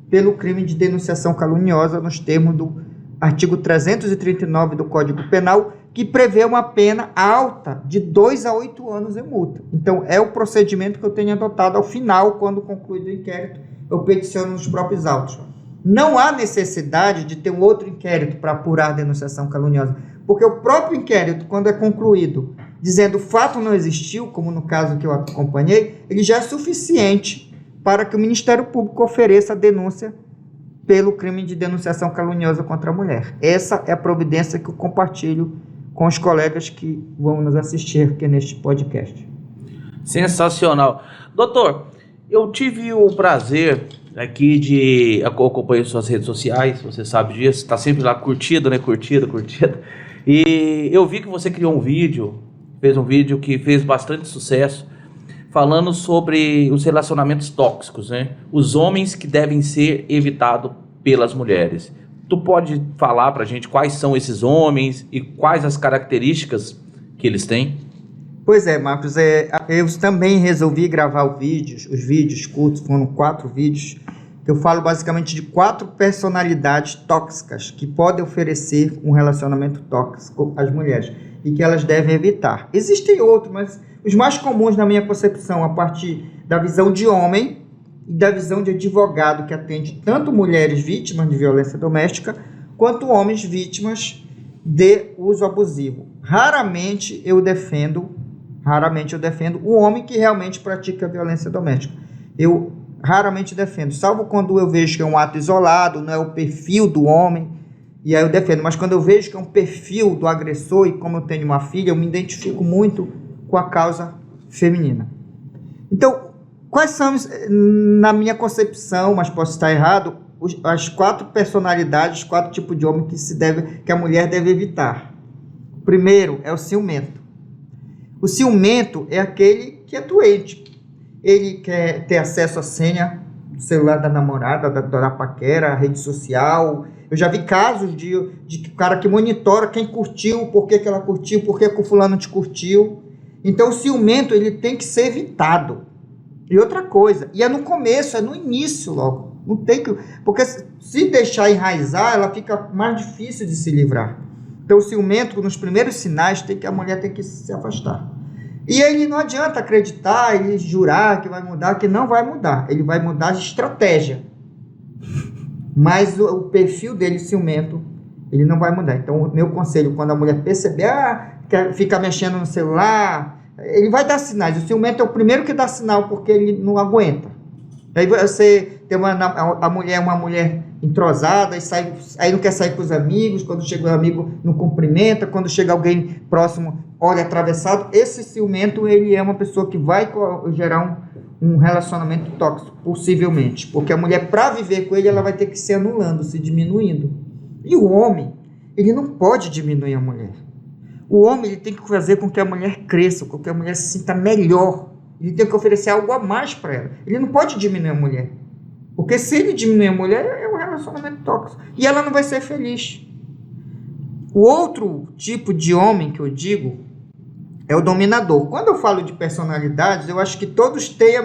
pelo crime de denunciação caluniosa nos termos do artigo 339 do Código Penal, que prevê uma pena alta de 2 a 8 anos em multa. Então, é o procedimento que eu tenho adotado ao final, quando concluído o inquérito, eu peticiono nos próprios autos. Não há necessidade de ter um outro inquérito para apurar a denunciação caluniosa, porque o próprio inquérito, quando é concluído, dizendo o fato não existiu, como no caso que eu acompanhei, ele já é suficiente para que o Ministério Público ofereça a denúncia pelo crime de denunciação caluniosa contra a mulher. Essa é a providência que eu compartilho com os colegas que vão nos assistir aqui neste podcast. Sensacional. Doutor, eu tive o prazer aqui de acompanhar suas redes sociais, você sabe disso, está sempre lá curtido, né? Curtida. E eu vi que você criou um vídeo, fez um vídeo que fez bastante sucesso, falando sobre os relacionamentos tóxicos, né? Os homens que devem ser evitados pelas mulheres. Tu pode falar pra gente quais são esses homens e quais as características que eles têm? Pois é, Marcos, eu também resolvi gravar os vídeos curtos, foram 4 vídeos, que eu falo basicamente de 4 personalidades tóxicas que podem oferecer um relacionamento tóxico às mulheres e que elas devem evitar. Existem outros, mas os mais comuns na minha concepção, a partir da visão de homem e da visão de advogado, que atende tanto mulheres vítimas de violência doméstica, quanto homens vítimas de uso abusivo. Raramente eu defendo o homem que realmente pratica violência doméstica. Eu raramente defendo, salvo quando eu vejo que é um ato isolado, não é o perfil do homem, e aí eu defendo. Mas quando eu vejo que é um perfil do agressor, e como eu tenho uma filha, eu me identifico muito com a causa feminina. Então, quais são, na minha concepção, mas posso estar errado, as 4 personalidades, 4 tipos de homem que a mulher deve evitar? O primeiro é o ciumento. O ciumento é aquele que é doente. Ele quer ter acesso à senha do celular da namorada, da paquera, a rede social. Eu já vi casos de cara que monitora quem curtiu, por que ela curtiu, por que o fulano te curtiu. Então o ciumento ele tem que ser evitado. E outra coisa, e é no começo, é no início logo. Não tem que, porque se deixar enraizar, ela fica mais difícil de se livrar. Então o ciumento, nos primeiros sinais, a mulher tem que se afastar. E aí não adianta acreditar e jurar que vai mudar, que não vai mudar. Ele vai mudar de estratégia. Mas o perfil dele, ciumento, ele não vai mudar. Então o meu conselho, quando a mulher perceber, fica mexendo no celular, ele vai dar sinais. O ciumento é o primeiro que dá sinal, porque ele não aguenta. Aí você tem a mulher é uma mulher entrosada, aí não quer sair com os amigos, quando chega o amigo não cumprimenta, quando chega alguém próximo, olha atravessado. Esse ciumento, ele é uma pessoa que vai gerar um relacionamento tóxico, possivelmente. Porque a mulher, para viver com ele, ela vai ter que se anulando, se diminuindo. E o homem, ele não pode diminuir a mulher. O homem ele tem que fazer com que a mulher cresça, com que a mulher se sinta melhor. Ele tem que oferecer algo a mais para ela. Ele não pode diminuir a mulher. Porque se ele diminuir a mulher, é um relacionamento relacionamento tóxico. E ela não vai ser feliz. O outro tipo de homem que eu digo é o dominador. Quando eu falo de personalidades, eu acho que todos têm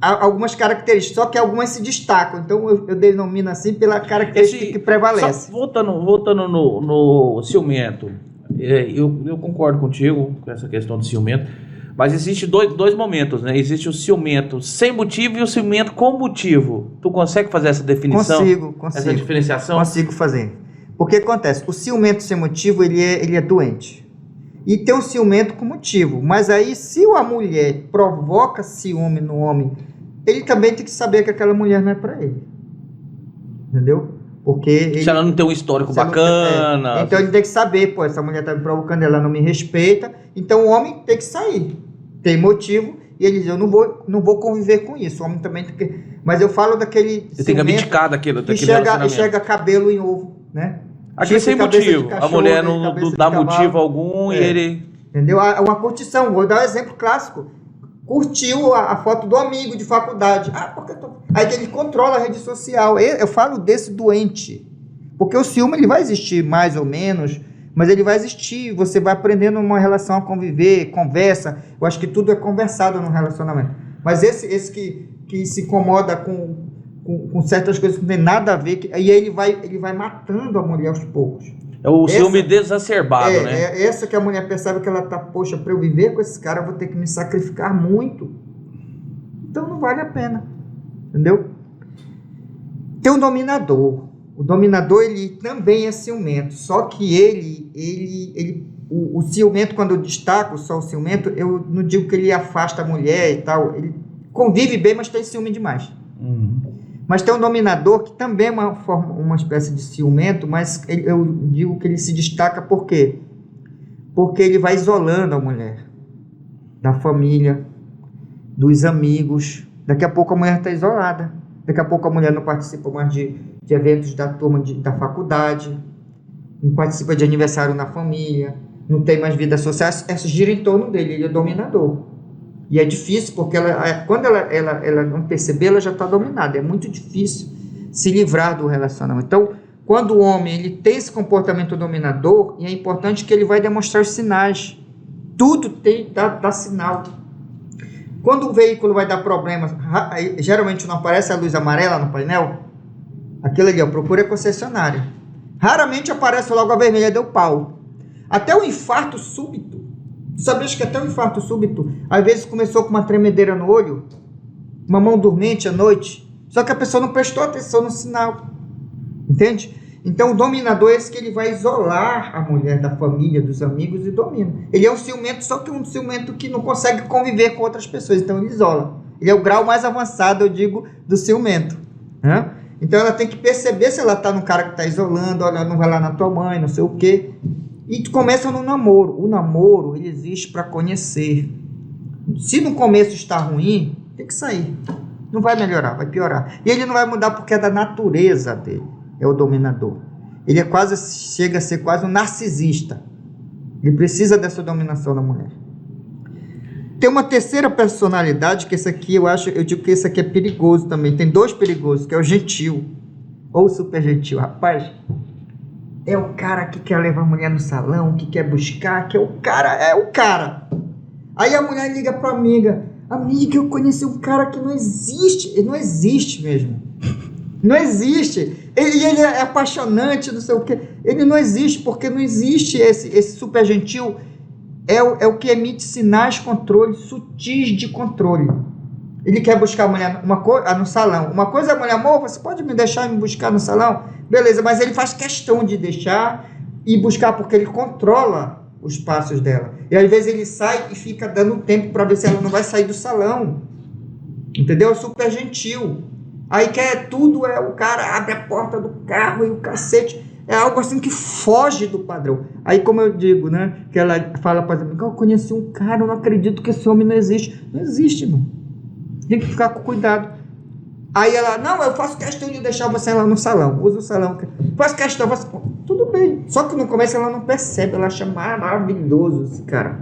algumas características, só que algumas se destacam. Então eu denomino assim pela característica que prevalece. Voltando no ciumento, eu concordo contigo com essa questão do ciumento, mas existe dois momentos, né? Existe o ciumento sem motivo e o ciumento com motivo. Tu consegue fazer essa definição? Consigo. Essa diferenciação? Consigo fazer. Porque acontece, o ciumento sem motivo, ele é doente. E tem um ciumento com motivo. Mas aí, se a mulher provoca ciúme no homem, ele também tem que saber que aquela mulher não é para ele. Entendeu? Porque se ela não tem um histórico bacana... Então ele tem que saber, pô, essa mulher tá me provocando, ela não me respeita. Então o homem tem que sair. Tem motivo. E ele diz, eu não vou conviver com isso. O homem também tem que... Mas eu falo daquele... Você tem que abdicar daquele enxerga cabelo em ovo, né? Aqui sem motivo. A mulher não dá motivo algum e ele... Entendeu? Uma curtição. Vou dar um exemplo clássico. Curtiu a foto do amigo de faculdade. Aí ele controla a rede social. Eu falo desse doente. Porque o ciúme ele vai existir mais ou menos, mas ele vai existir. Você vai aprendendo uma relação a conviver, conversa. Eu acho que tudo é conversado no relacionamento. Mas esse que se incomoda com certas coisas que não tem nada a ver, e aí ele vai matando a mulher aos poucos. É o ciúme desacerbado, né? É essa que a mulher percebe que ela tá, poxa, para eu viver com esse cara, eu vou ter que me sacrificar muito. Então não vale a pena. Entendeu? Tem um dominador. O dominador, ele também é ciumento, só que o ciumento, quando eu destaco só o ciumento, eu não digo que ele afasta a mulher e tal, ele convive bem, mas tem ciúme demais. Mas tem um dominador que também é uma espécie de ciumento, mas eu digo que ele se destaca por quê? Porque ele vai isolando a mulher da família, dos amigos. Daqui a pouco a mulher está isolada. Daqui a pouco a mulher não participa mais de eventos da turma da faculdade, não participa de aniversário na família, não tem mais vida social. Essa gira em torno dele, ele é dominador. E é difícil, porque quando ela não perceber, ela já está dominada. É muito difícil se livrar do relacionamento. Então, quando o homem ele tem esse comportamento dominador, e é importante que ele vai demonstrar sinais. Tudo dá sinal. Quando o veículo vai dar problemas, geralmente não aparece a luz amarela no painel, aquilo ali, procura a concessionária. Raramente aparece logo a vermelha, deu pau. Até o infarto súbito. Sabias que até o infarto súbito, às vezes começou com uma tremedeira no olho, uma mão dormente à noite, só que a pessoa não prestou atenção no sinal. Entende? Então o dominador é esse que ele vai isolar a mulher da família, dos amigos e domina. Ele é um ciumento, só que um ciumento que não consegue conviver com outras pessoas, então ele isola. Ele é o grau mais avançado, eu digo, do ciumento. Né? Então ela tem que perceber se ela está num cara que está isolando, olha, não vai lá na tua mãe, não sei o quê. E começa no namoro. O namoro, ele existe para conhecer. Se no começo está ruim, tem que sair. Não vai melhorar, vai piorar. E ele não vai mudar porque é da natureza dele. É o dominador. Ele chega a ser quase um narcisista. Ele precisa dessa dominação da mulher. Tem uma terceira personalidade, que esse aqui eu digo que esse aqui é perigoso também. Tem dois perigosos, que é o gentil. Ou o super gentil. Rapaz, é o cara que quer levar a mulher no salão, que quer buscar, que é o cara. Aí a mulher liga pra amiga, eu conheci um cara que não existe. Ele não existe mesmo. Não existe. Ele é apaixonante, não sei o quê. Ele não existe, porque não existe esse super gentil. É o que emite sinais, controles, sutis de controle. Ele quer buscar a mulher no salão. Uma coisa é a mulher, amor, você pode me deixar me buscar no salão? Beleza, mas ele faz questão de deixar e buscar, porque ele controla os passos dela. E às vezes ele sai e fica dando tempo para ver se ela não vai sair do salão. Entendeu? Super gentil. Aí quer tudo, o cara abre a porta do carro e o cacete. É algo assim que foge do padrão. Aí, como eu digo, né? Que ela fala para mim, eu conheci um cara, eu não acredito que esse homem não existe. Não existe, mano. Tem que ficar com cuidado. Aí ela, não, eu faço questão de deixar você lá no salão. Usa o salão. Faço questão, tudo bem. Só que no começo ela não percebe, ela acha maravilhoso esse cara.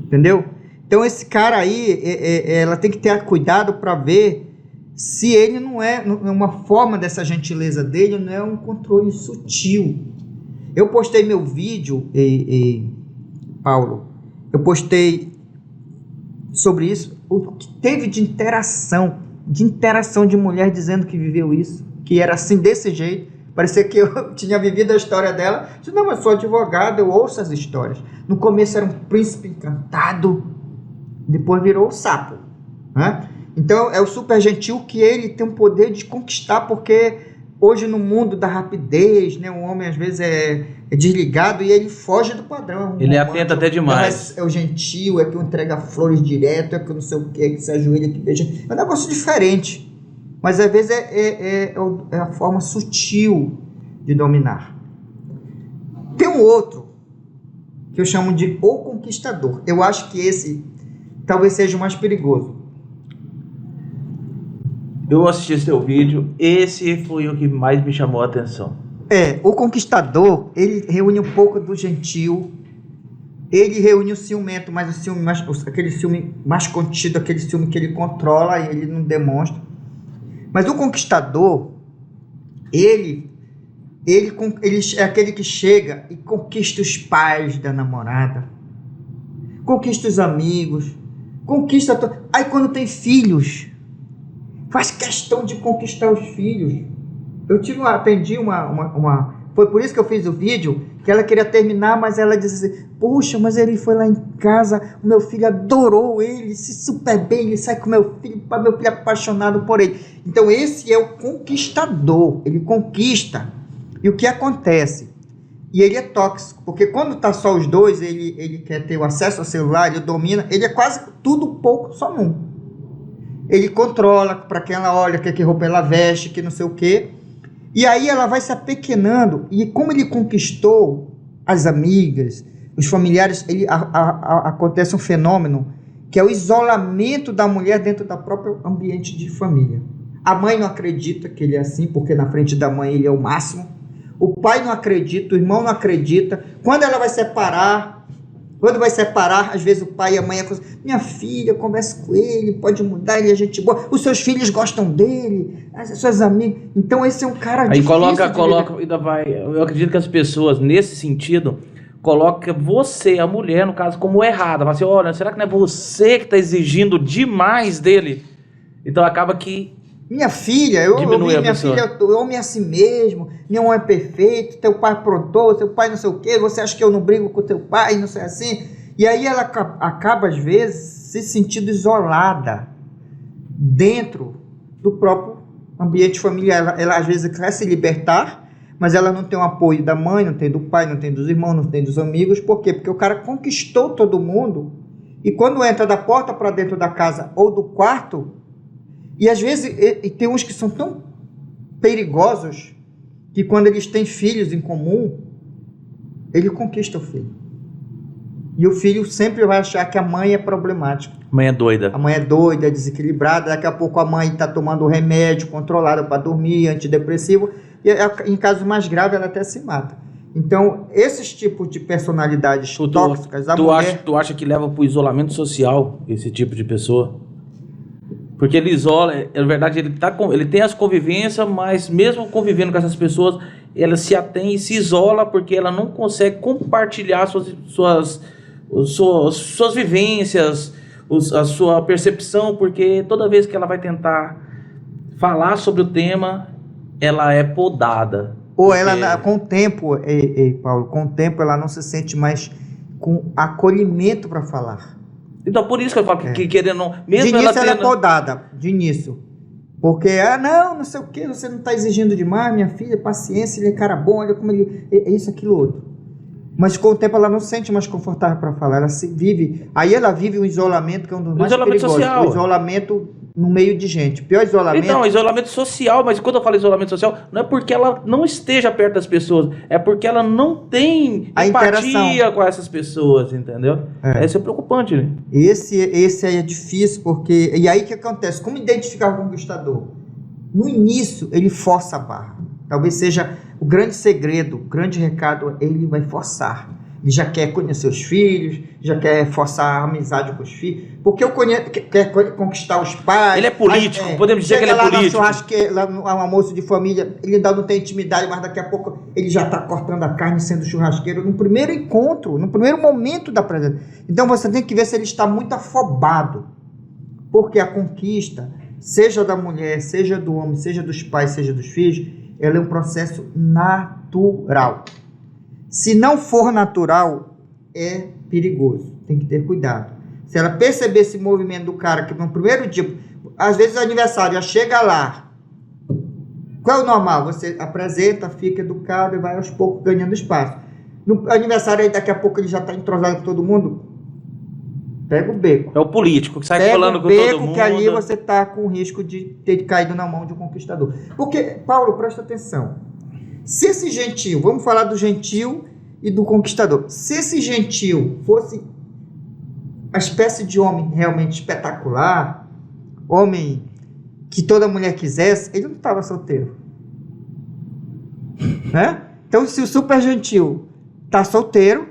Entendeu? Então esse cara aí, ela tem que ter cuidado para ver se ele não é uma forma dessa gentileza dele, não é um controle sutil. Eu postei meu vídeo, Paulo, eu postei sobre isso, o que teve de interação de mulher dizendo que viveu isso, que era assim, desse jeito, parecia que eu tinha vivido a história dela. Eu disse, não, eu sou advogado, eu ouço as histórias. No começo era um príncipe encantado, depois virou o sapo, né? Então é o super gentil que ele tem o poder de conquistar, porque hoje no mundo da rapidez, né, o homem às vezes é desligado e ele foge do padrão. Ele é atento até demais. É o gentil, é que entrega flores direto, é que não sei o que se ajoelha, que beija. É um negócio diferente. Mas às vezes é a forma sutil de dominar. Tem um outro que eu chamo de o conquistador. Eu acho que esse talvez seja o mais perigoso. Eu assisti seu vídeo, esse foi o que mais me chamou a atenção. O conquistador, ele reúne um pouco do gentil, ele reúne o ciumento, mas o ciúme aquele ciúme mais contido, aquele ciúme que ele controla e ele não demonstra. Mas o conquistador, ele é aquele que chega e conquista os pais da namorada, conquista os amigos, conquista... Aí quando tem filhos, faz questão de conquistar os filhos. Eu atendi uma... Foi por isso que eu fiz o vídeo, que ela queria terminar, mas ela disse assim, puxa, mas ele foi lá em casa, o meu filho adorou ele, se super bem, ele sai com meu filho é apaixonado por ele. Então esse é o conquistador, ele conquista. E o que acontece? E ele é tóxico, porque quando tá só os dois, ele quer ter o acesso ao celular, ele domina, ele é quase tudo pouco, só num. Ele controla para quem ela olha, que roupa ela veste, que não sei o quê. E aí ela vai se apequenando. E como ele conquistou as amigas, os familiares, acontece um fenômeno que é o isolamento da mulher dentro do próprio ambiente de família. A mãe não acredita que ele é assim, porque na frente da mãe ele é o máximo. O pai não acredita, o irmão não acredita. Quando vai separar, às vezes o pai e a mãe acusam, minha filha, conversa com ele, pode mudar, ele é gente boa, os seus filhos gostam dele, as suas amigas. Então esse é um cara difícil. Aí coloca, ainda vai. Eu acredito que as pessoas, nesse sentido, colocam você, a mulher, no caso, como errada. Fala assim, olha, será que não é você que está exigindo demais dele? Então acaba que... Minha filha, minha filha, o homem é assim mesmo, meu homem é perfeito, teu pai aprontou, seu pai não sei o quê, você acha que eu não brigo com teu pai, não sei assim. E aí ela acaba, às vezes, se sentindo isolada dentro do próprio ambiente familiar. Ela às vezes quer se libertar, mas ela não tem o apoio da mãe, não tem do pai, não tem dos irmãos, não tem dos amigos. Por quê? Porque o cara conquistou todo mundo e quando entra da porta para dentro da casa ou do quarto, e às vezes tem uns que são tão perigosos que quando eles têm filhos em comum, ele conquista o filho. E o filho sempre vai achar que a mãe é problemática. A mãe é doida. A mãe é doida, é desequilibrada. Daqui a pouco a mãe está tomando remédio controlado para dormir, antidepressivo. E em casos mais graves ela até se mata. Então, esses tipos de personalidades tóxicas... Tu acha que leva para o isolamento social esse tipo de pessoa? Porque ele isola, na verdade ele tem as convivências, mas mesmo convivendo com essas pessoas, ela se atém e se isola porque ela não consegue compartilhar suas vivências, a sua percepção, porque toda vez que ela vai tentar falar sobre o tema, ela é podada. Ou ela, com o tempo, Paulo, com o tempo ela não se sente mais com acolhimento para falar. Então, por isso que eu falo que querendo... Mesmo de início ela é podada, de início. Porque, não sei o que, você não está exigindo demais, minha filha, paciência, ele é cara bom, olha como ele... É isso, aquilo, outro. Mas com o tempo ela não se sente mais confortável para falar, ela vive... Aí ela vive um isolamento que é um dos mais perigosos. Social. O isolamento no meio de gente. O pior isolamento... Então, isolamento social, mas quando eu falo isolamento social, não é porque ela não esteja perto das pessoas, é porque ela não tem a empatia interação com essas pessoas, entendeu? Isso é preocupante, né? Esse aí é difícil, porque... E aí o que acontece? Como identificar o conquistador? No início, ele força a barra. Talvez seja o grande segredo, o grande recado, ele vai forçar. Ele já quer conhecer os filhos, já quer forçar a amizade com os filhos, porque quer conquistar os pais. Ele é político, podemos dizer que ele é político. Lá no almoço de família, ele ainda não tem intimidade, mas daqui a pouco ele já está cortando a carne, sendo churrasqueiro, no primeiro encontro, no primeiro momento da presença. Então você tem que ver se ele está muito afobado, porque a conquista, seja da mulher, seja do homem, seja dos pais, seja dos filhos, ela é um processo natural. Se não for natural, é perigoso. Tem que ter cuidado. Se ela perceber esse movimento do cara que no primeiro dia, às vezes o aniversário já chega lá. Qual é o normal? Você apresenta, fica educado e vai aos poucos ganhando espaço. No aniversário aí daqui a pouco ele já está entrosado com todo mundo. Pega o beco. É o político que sai falando com todo mundo. Pega o beco, que ali você está com risco de ter caído na mão de um conquistador. Porque, Paulo, presta atenção. Se esse gentil, vamos falar do gentil e do conquistador. Se esse gentil fosse a espécie de homem realmente espetacular, homem que toda mulher quisesse, ele não estava solteiro. Né? Então, se o super gentil está solteiro,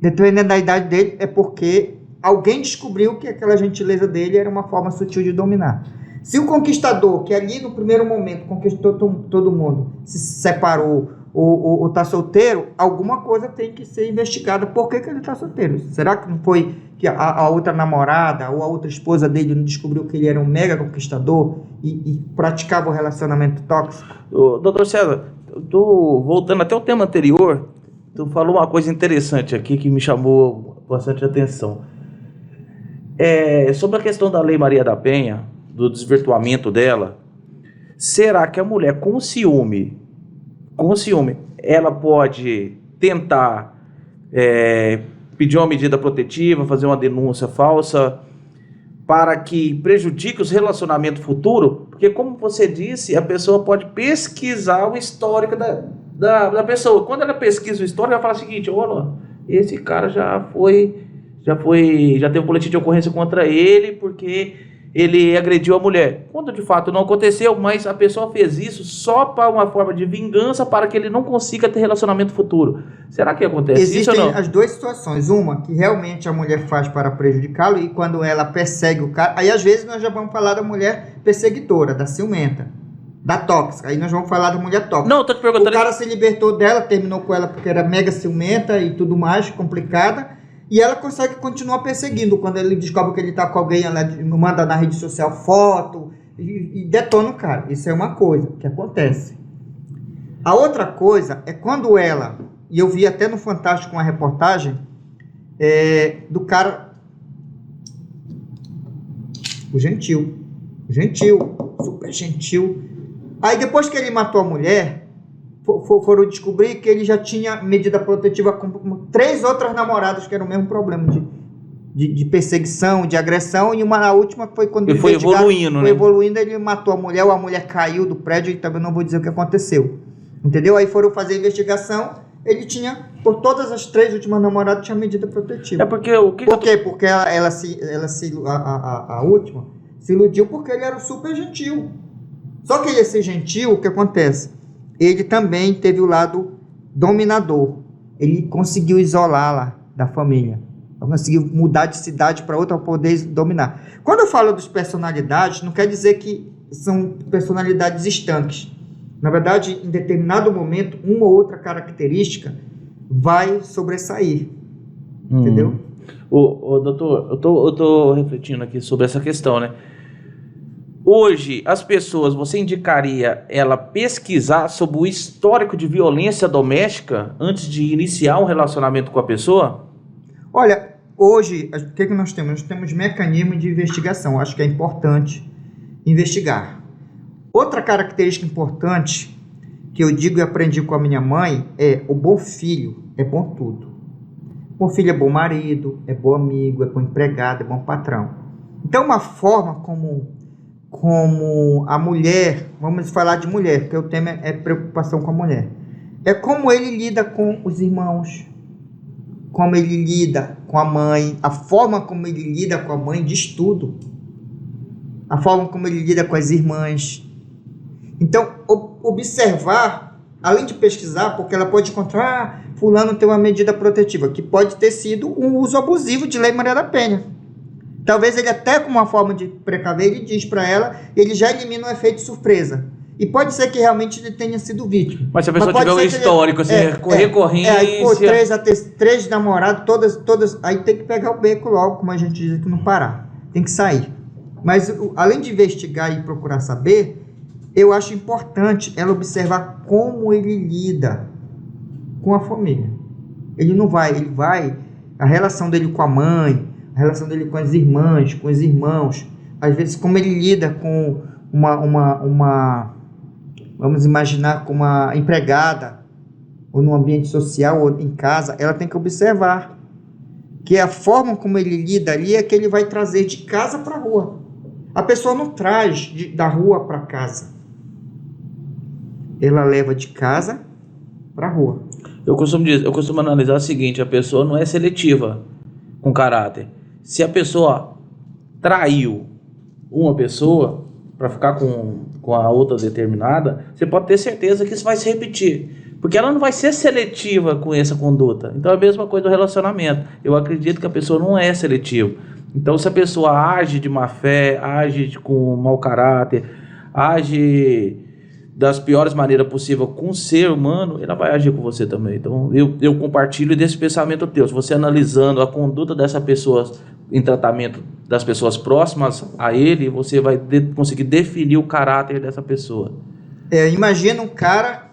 dependendo da idade dele, é porque alguém descobriu que aquela gentileza dele era uma forma sutil de dominar. Se o conquistador, que ali no primeiro momento conquistou todo mundo, se separou ou está solteiro, alguma coisa tem que ser investigada. Por que ele está solteiro? Será que não foi que a outra namorada ou a outra esposa dele não descobriu que ele era um mega conquistador e praticava um relacionamento tóxico? Doutor César, eu tô voltando até o tema anterior, tu falou uma coisa interessante aqui que me chamou bastante atenção. Sobre a questão da Lei Maria da Penha, do desvirtuamento dela, será que a mulher com ciúme, ela pode tentar pedir uma medida protetiva, fazer uma denúncia falsa para que prejudique os relacionamentos futuros? Porque, como você disse, a pessoa pode pesquisar o histórico da pessoa. Quando ela pesquisa o histórico, ela fala o seguinte: olha, esse cara já teve um boletim de ocorrência contra ele porque ele agrediu a mulher. Quando de fato não aconteceu, mas a pessoa fez isso só para uma forma de vingança, para que ele não consiga ter relacionamento futuro. Será que acontece isso ou não? Existem as duas situações. Uma, que realmente a mulher faz para prejudicá-lo, e quando ela persegue o cara... Aí às vezes nós já vamos falar da mulher perseguidora, da ciumenta, da tóxica. Aí nós vamos falar da mulher tóxica. Não, tô te perguntando... O cara se libertou dela, terminou com ela porque era mega ciumenta e tudo mais, complicada. E ela consegue continuar perseguindo. Quando ele descobre que ele está com alguém, ela manda na rede social foto e detona o cara. Isso é uma coisa que acontece. A outra coisa é quando ela, e eu vi até no Fantástico uma reportagem do cara, o gentil, super gentil. Aí depois que ele matou a mulher, foram descobrir que ele já tinha medida protetiva com 3 outras namoradas que eram o mesmo problema de perseguição, de agressão, e a última foi quando ele foi evoluindo, né? Evoluindo, ele matou a mulher, ou a mulher caiu do prédio, e também não vou dizer o que aconteceu. Entendeu? Aí foram fazer a investigação, ele tinha, por todas as 3 últimas namoradas, tinha medida protetiva. Por quê? Porque a última se iludiu porque ele era super gentil. Só que ele ia ser gentil, o que acontece? Ele também teve o lado dominador. Ele conseguiu isolá-la da família. Conseguiu mudar de cidade para outra para poder dominar. Quando eu falo das personalidades, não quer dizer que são personalidades estanques. Na verdade, em determinado momento, uma ou outra característica vai sobressair. Entendeu? Doutor, eu tô refletindo aqui sobre essa questão, né? Hoje, as pessoas, você indicaria ela pesquisar sobre o histórico de violência doméstica antes de iniciar um relacionamento com a pessoa? Olha, hoje, o que nós temos? Nós temos mecanismos de investigação. Acho que é importante investigar. Outra característica importante que eu digo e aprendi com a minha mãe é: o bom filho é bom tudo. Bom filho é bom marido, é bom amigo, é bom empregado, é bom patrão. Então, uma forma como a mulher, vamos falar de mulher, porque o tema é preocupação com a mulher, é como ele lida com os irmãos, como ele lida com a mãe, a forma como ele lida com a mãe diz tudo, a forma como ele lida com as irmãs. Então, observar além de pesquisar, porque ela pode encontrar, fulano tem uma medida protetiva, que pode ter sido um uso abusivo de Lei Maria da Penha. Talvez ele até, como uma forma de precaver, ele diz para ela, ele já elimina o efeito surpresa. E pode ser que realmente ele tenha sido vítima. Mas se a pessoa tiver um histórico, assim, recorrência... aí, pô, três namorados, todas... Aí tem que pegar o beco logo, como a gente diz aqui no Pará. Tem que sair. Mas, além de investigar e procurar saber, eu acho importante ela observar como ele lida com a família. Ele vai... A relação dele com a mãe, a relação dele com as irmãs, com os irmãos, às vezes como ele lida com vamos imaginar, com uma empregada, ou no ambiente social, ou em casa, ela tem que observar que a forma como ele lida ali é que ele vai trazer de casa para a rua. A pessoa não traz da rua para casa. Ela leva de casa para a rua. Eu costumo analisar o seguinte, a pessoa não é seletiva com caráter. Se a pessoa traiu uma pessoa para ficar com a outra determinada, você pode ter certeza que isso vai se repetir. Porque ela não vai ser seletiva com essa conduta. Então é a mesma coisa do relacionamento. Eu acredito que a pessoa não é seletiva. Então se a pessoa age de má fé, age com mau caráter, age das piores maneiras possíveis com o ser humano, ela vai agir com você também. Então eu compartilho desse pensamento teu. Se você analisando a conduta dessa pessoa em tratamento das pessoas próximas a ele, você vai conseguir definir o caráter dessa pessoa. Imagina um cara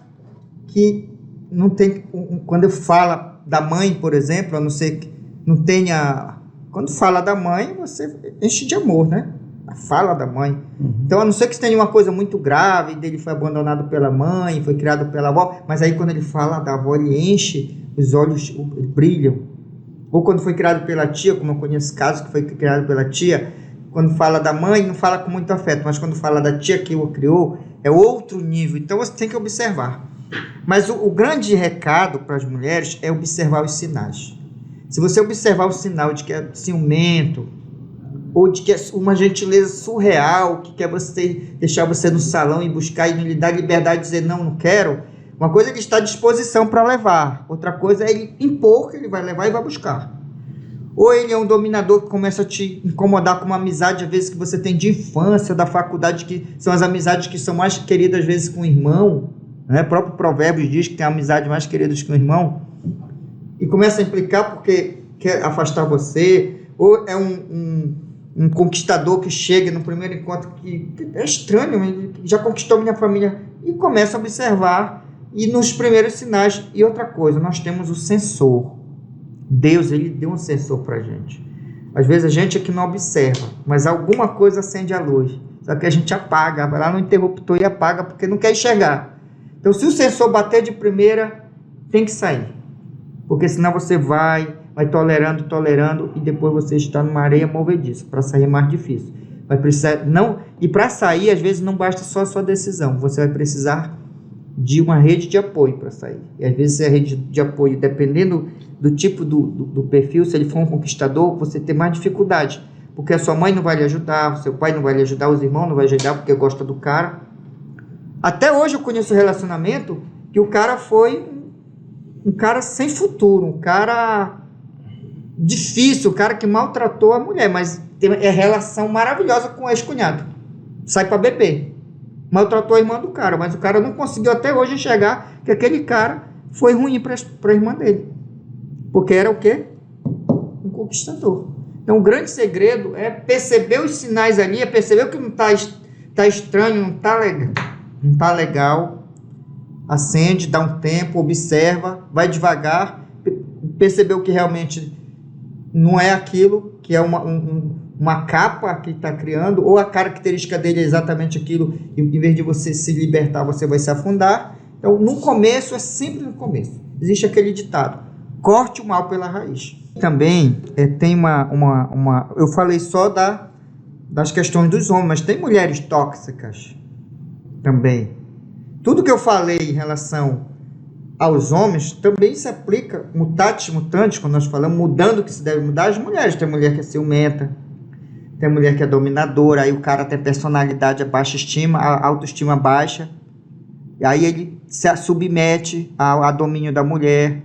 que não tem... Quando fala da mãe, por exemplo, a não ser que não tenha... Quando fala da mãe, você enche de amor, né? A fala da mãe. Então, a não ser que tenha uma coisa muito grave, dele foi abandonado pela mãe, foi criado pela avó, mas aí quando ele fala da avó, ele enche, os olhos brilham. Ou quando foi criado pela tia, como eu conheço casos que foi criado pela tia, quando fala da mãe, não fala com muito afeto, mas quando fala da tia que o criou, é outro nível. Então, você tem que observar. Mas o grande recado para as mulheres é observar os sinais. Se você observar o sinal de que é ciumento, ou de que é uma gentileza surreal, que quer deixar você no salão e buscar e não lhe dar liberdade de dizer não quero, uma coisa é ele está à disposição para levar, outra coisa é ele impor que ele vai levar e vai buscar. Ou ele é um dominador que começa a te incomodar com uma amizade, às vezes, que você tem de infância, da faculdade, que são as amizades que são mais queridas, às vezes, com o irmão, né? O próprio Provérbios diz que tem amizade mais querida que o irmão, e começa a implicar porque quer afastar você, ou é um conquistador que chega no primeiro encontro que é estranho, ele já conquistou minha família, e começa a observar, e nos primeiros sinais. E outra coisa, nós temos o sensor. Deus, ele deu um sensor pra gente. Às vezes a gente é que não observa, mas alguma coisa acende a luz, só que a gente apaga, vai lá no interruptor e apaga, porque não quer enxergar. Então, se o sensor bater de primeira, tem que sair, porque senão você vai tolerando, e depois você está numa areia movediça. Para sair é mais difícil. Vai precisar, e para sair, às vezes, não basta só a sua decisão. Você vai precisar de uma rede de apoio para sair. E às vezes a rede de apoio, dependendo do tipo do perfil, se ele for um conquistador, você tem mais dificuldade. Porque a sua mãe não vai lhe ajudar, o seu pai não vai lhe ajudar, os irmãos não vão ajudar porque gosta do cara. Até hoje eu conheço um relacionamento que o cara foi um cara sem futuro, um cara difícil, o cara que maltratou a mulher, mas tem relação maravilhosa com o ex-cunhado. Sai para beber. Maltratou a irmã do cara, mas o cara não conseguiu até hoje enxergar que aquele cara foi ruim para a irmã dele. Porque era o quê? Um conquistador. Então o grande segredo é perceber os sinais ali, é perceber que não tá estranho, não tá legal. Acende, dá um tempo, observa, vai devagar, percebeu que realmente não é aquilo, que é uma capa que está criando, ou a característica dele é exatamente aquilo, e em vez de você se libertar, você vai se afundar. Então, no começo, é sempre no começo. Existe aquele ditado, corte o mal pela raiz. Também tem eu falei só das questões dos homens, mas tem mulheres tóxicas também. Tudo que eu falei em relação aos homens também se aplica, mutatis mutandis, quando nós falamos, mudando o que se deve mudar, as mulheres. Tem mulher que é ciumenta, tem mulher que é dominadora, aí o cara tem personalidade, a baixa estima, a autoestima baixa. E aí ele se submete ao domínio da mulher.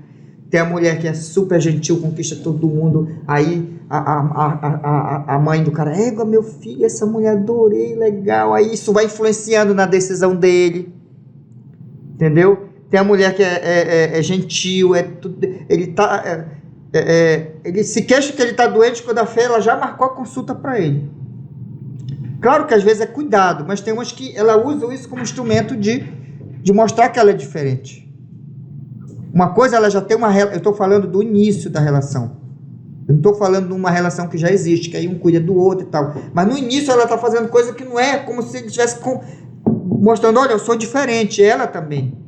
Tem a mulher que é super gentil, conquista todo mundo. Aí a mãe do cara, meu filho, essa mulher adorei, legal. Aí isso vai influenciando na decisão dele. Entendeu? Tem a mulher que é gentil, ele se queixa que ele está doente, quando a fé ela já marcou a consulta para ele. Claro que às vezes é cuidado, mas tem umas que ela usa isso como instrumento de mostrar que ela é diferente. Uma coisa, ela já tem eu estou falando do início da relação. Eu não estou falando de uma relação que já existe, que aí um cuida do outro e tal. Mas no início ela está fazendo coisa que não é como se ele estivesse mostrando, olha, eu sou diferente, ela também.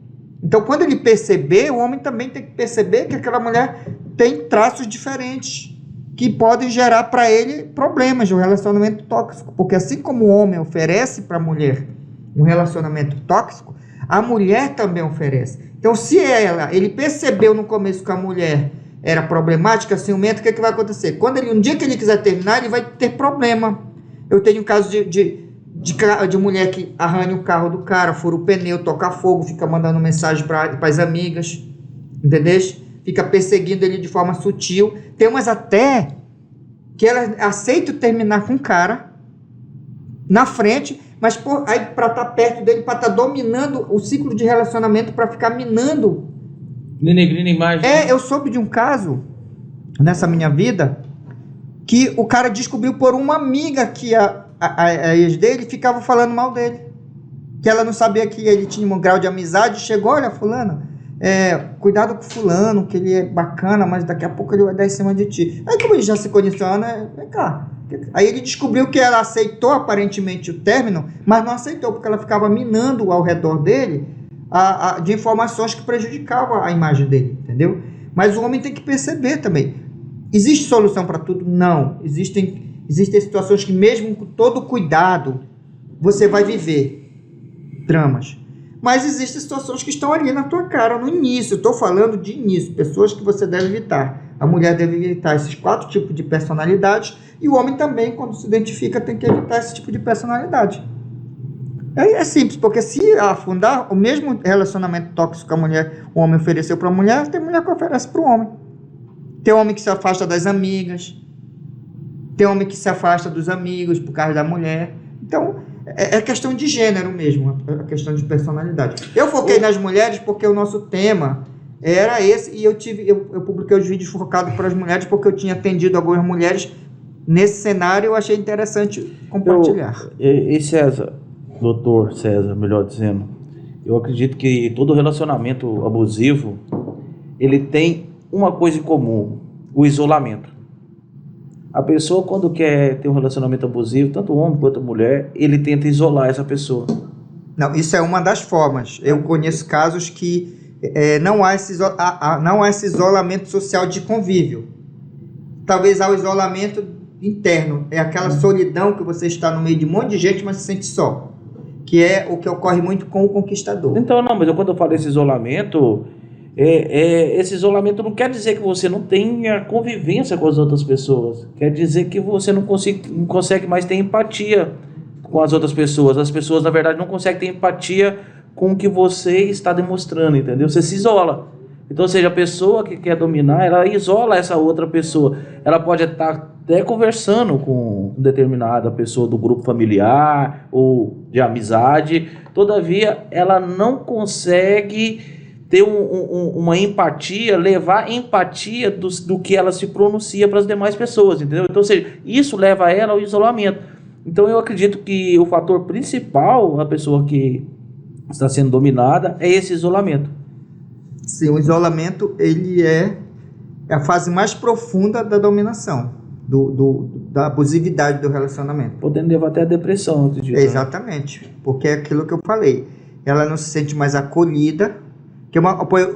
Então, quando ele perceber, o homem também tem que perceber que aquela mulher tem traços diferentes que podem gerar para ele problemas de um relacionamento tóxico. Porque assim como o homem oferece para a mulher um relacionamento tóxico, a mulher também oferece. Então, se ele percebeu no começo que a mulher era problemática, ciumenta, o que vai acontecer? Quando um dia que ele quiser terminar, ele vai ter problema. Eu tenho um caso de mulher que arranha o carro do cara, fura o pneu, toca fogo, fica mandando mensagem para as amigas, entendeu? Fica perseguindo ele de forma sutil. Tem umas até que ela aceita terminar com o cara na frente, mas aí para estar perto dele, para estar dominando o ciclo de relacionamento, para ficar minando. Denegrindo a imagem. Eu soube de um caso nessa minha vida que o cara descobriu por uma amiga que a ex dele ficava falando mal dele, que ela não sabia que ele tinha um grau de amizade. Chegou, olha, fulano, cuidado com fulano, que ele é bacana, mas daqui a pouco ele vai dar em cima de ti. Aí como ele já se conheceu, né? Vem cá. Aí ele descobriu que ela aceitou aparentemente o término, mas não aceitou, porque ela ficava minando ao redor dele de informações que prejudicavam a imagem dele, entendeu? Mas o homem tem que perceber também. Existe solução para tudo? Não. Existem situações que mesmo com todo cuidado você vai viver dramas. Mas existem situações que estão ali na tua cara no início. Estou falando de início, pessoas que você deve evitar. A mulher deve evitar esses 4 tipos de personalidades, e o homem também, quando se identifica, tem que evitar esse tipo de personalidade. É simples, porque se afundar, o mesmo relacionamento tóxico que o homem ofereceu para a mulher, tem mulher que oferece para o homem. Tem homem que se afasta das amigas, tem homem que se afasta dos amigos por causa da mulher. Então, é questão de gênero mesmo, é questão de personalidade. Eu foquei nas mulheres porque o nosso tema era esse, e eu publiquei os vídeos focados para as mulheres porque eu tinha atendido algumas mulheres nesse cenário. Eu achei interessante compartilhar. César, doutor César, melhor dizendo, eu acredito que todo relacionamento abusivo, ele tem uma coisa em comum: o isolamento. A pessoa, quando quer ter um relacionamento abusivo, tanto o homem quanto a mulher, ele tenta isolar essa pessoa. Não, isso é uma das formas. Eu conheço casos que não há esse isolamento social de convívio. Talvez há o isolamento interno. É aquela solidão que você está no meio de um monte de gente, mas se sente só. Que é o que ocorre muito com o conquistador. Então, mas quando eu falo desse isolamento, esse isolamento não quer dizer que você não tenha convivência com as outras pessoas. Quer dizer que você não consegue mais ter empatia com as outras pessoas. As pessoas, na verdade, não conseguem ter empatia com o que você está demonstrando, entendeu? Você se isola. Então, ou seja, a pessoa que quer dominar, ela isola essa outra pessoa. Ela pode estar até conversando com determinada pessoa do grupo familiar ou de amizade, todavia ela não consegue ter uma empatia, levar empatia do que ela se pronuncia para as demais pessoas, entendeu? Então, ou seja, isso leva ela ao isolamento. Então eu acredito que o fator principal, a pessoa que está sendo dominada, é esse isolamento. Sim, o isolamento, ele é a fase mais profunda da dominação, da abusividade do relacionamento. Podendo levar até a depressão, acredito. Exatamente, porque é aquilo que eu falei. Ela não se sente mais acolhida.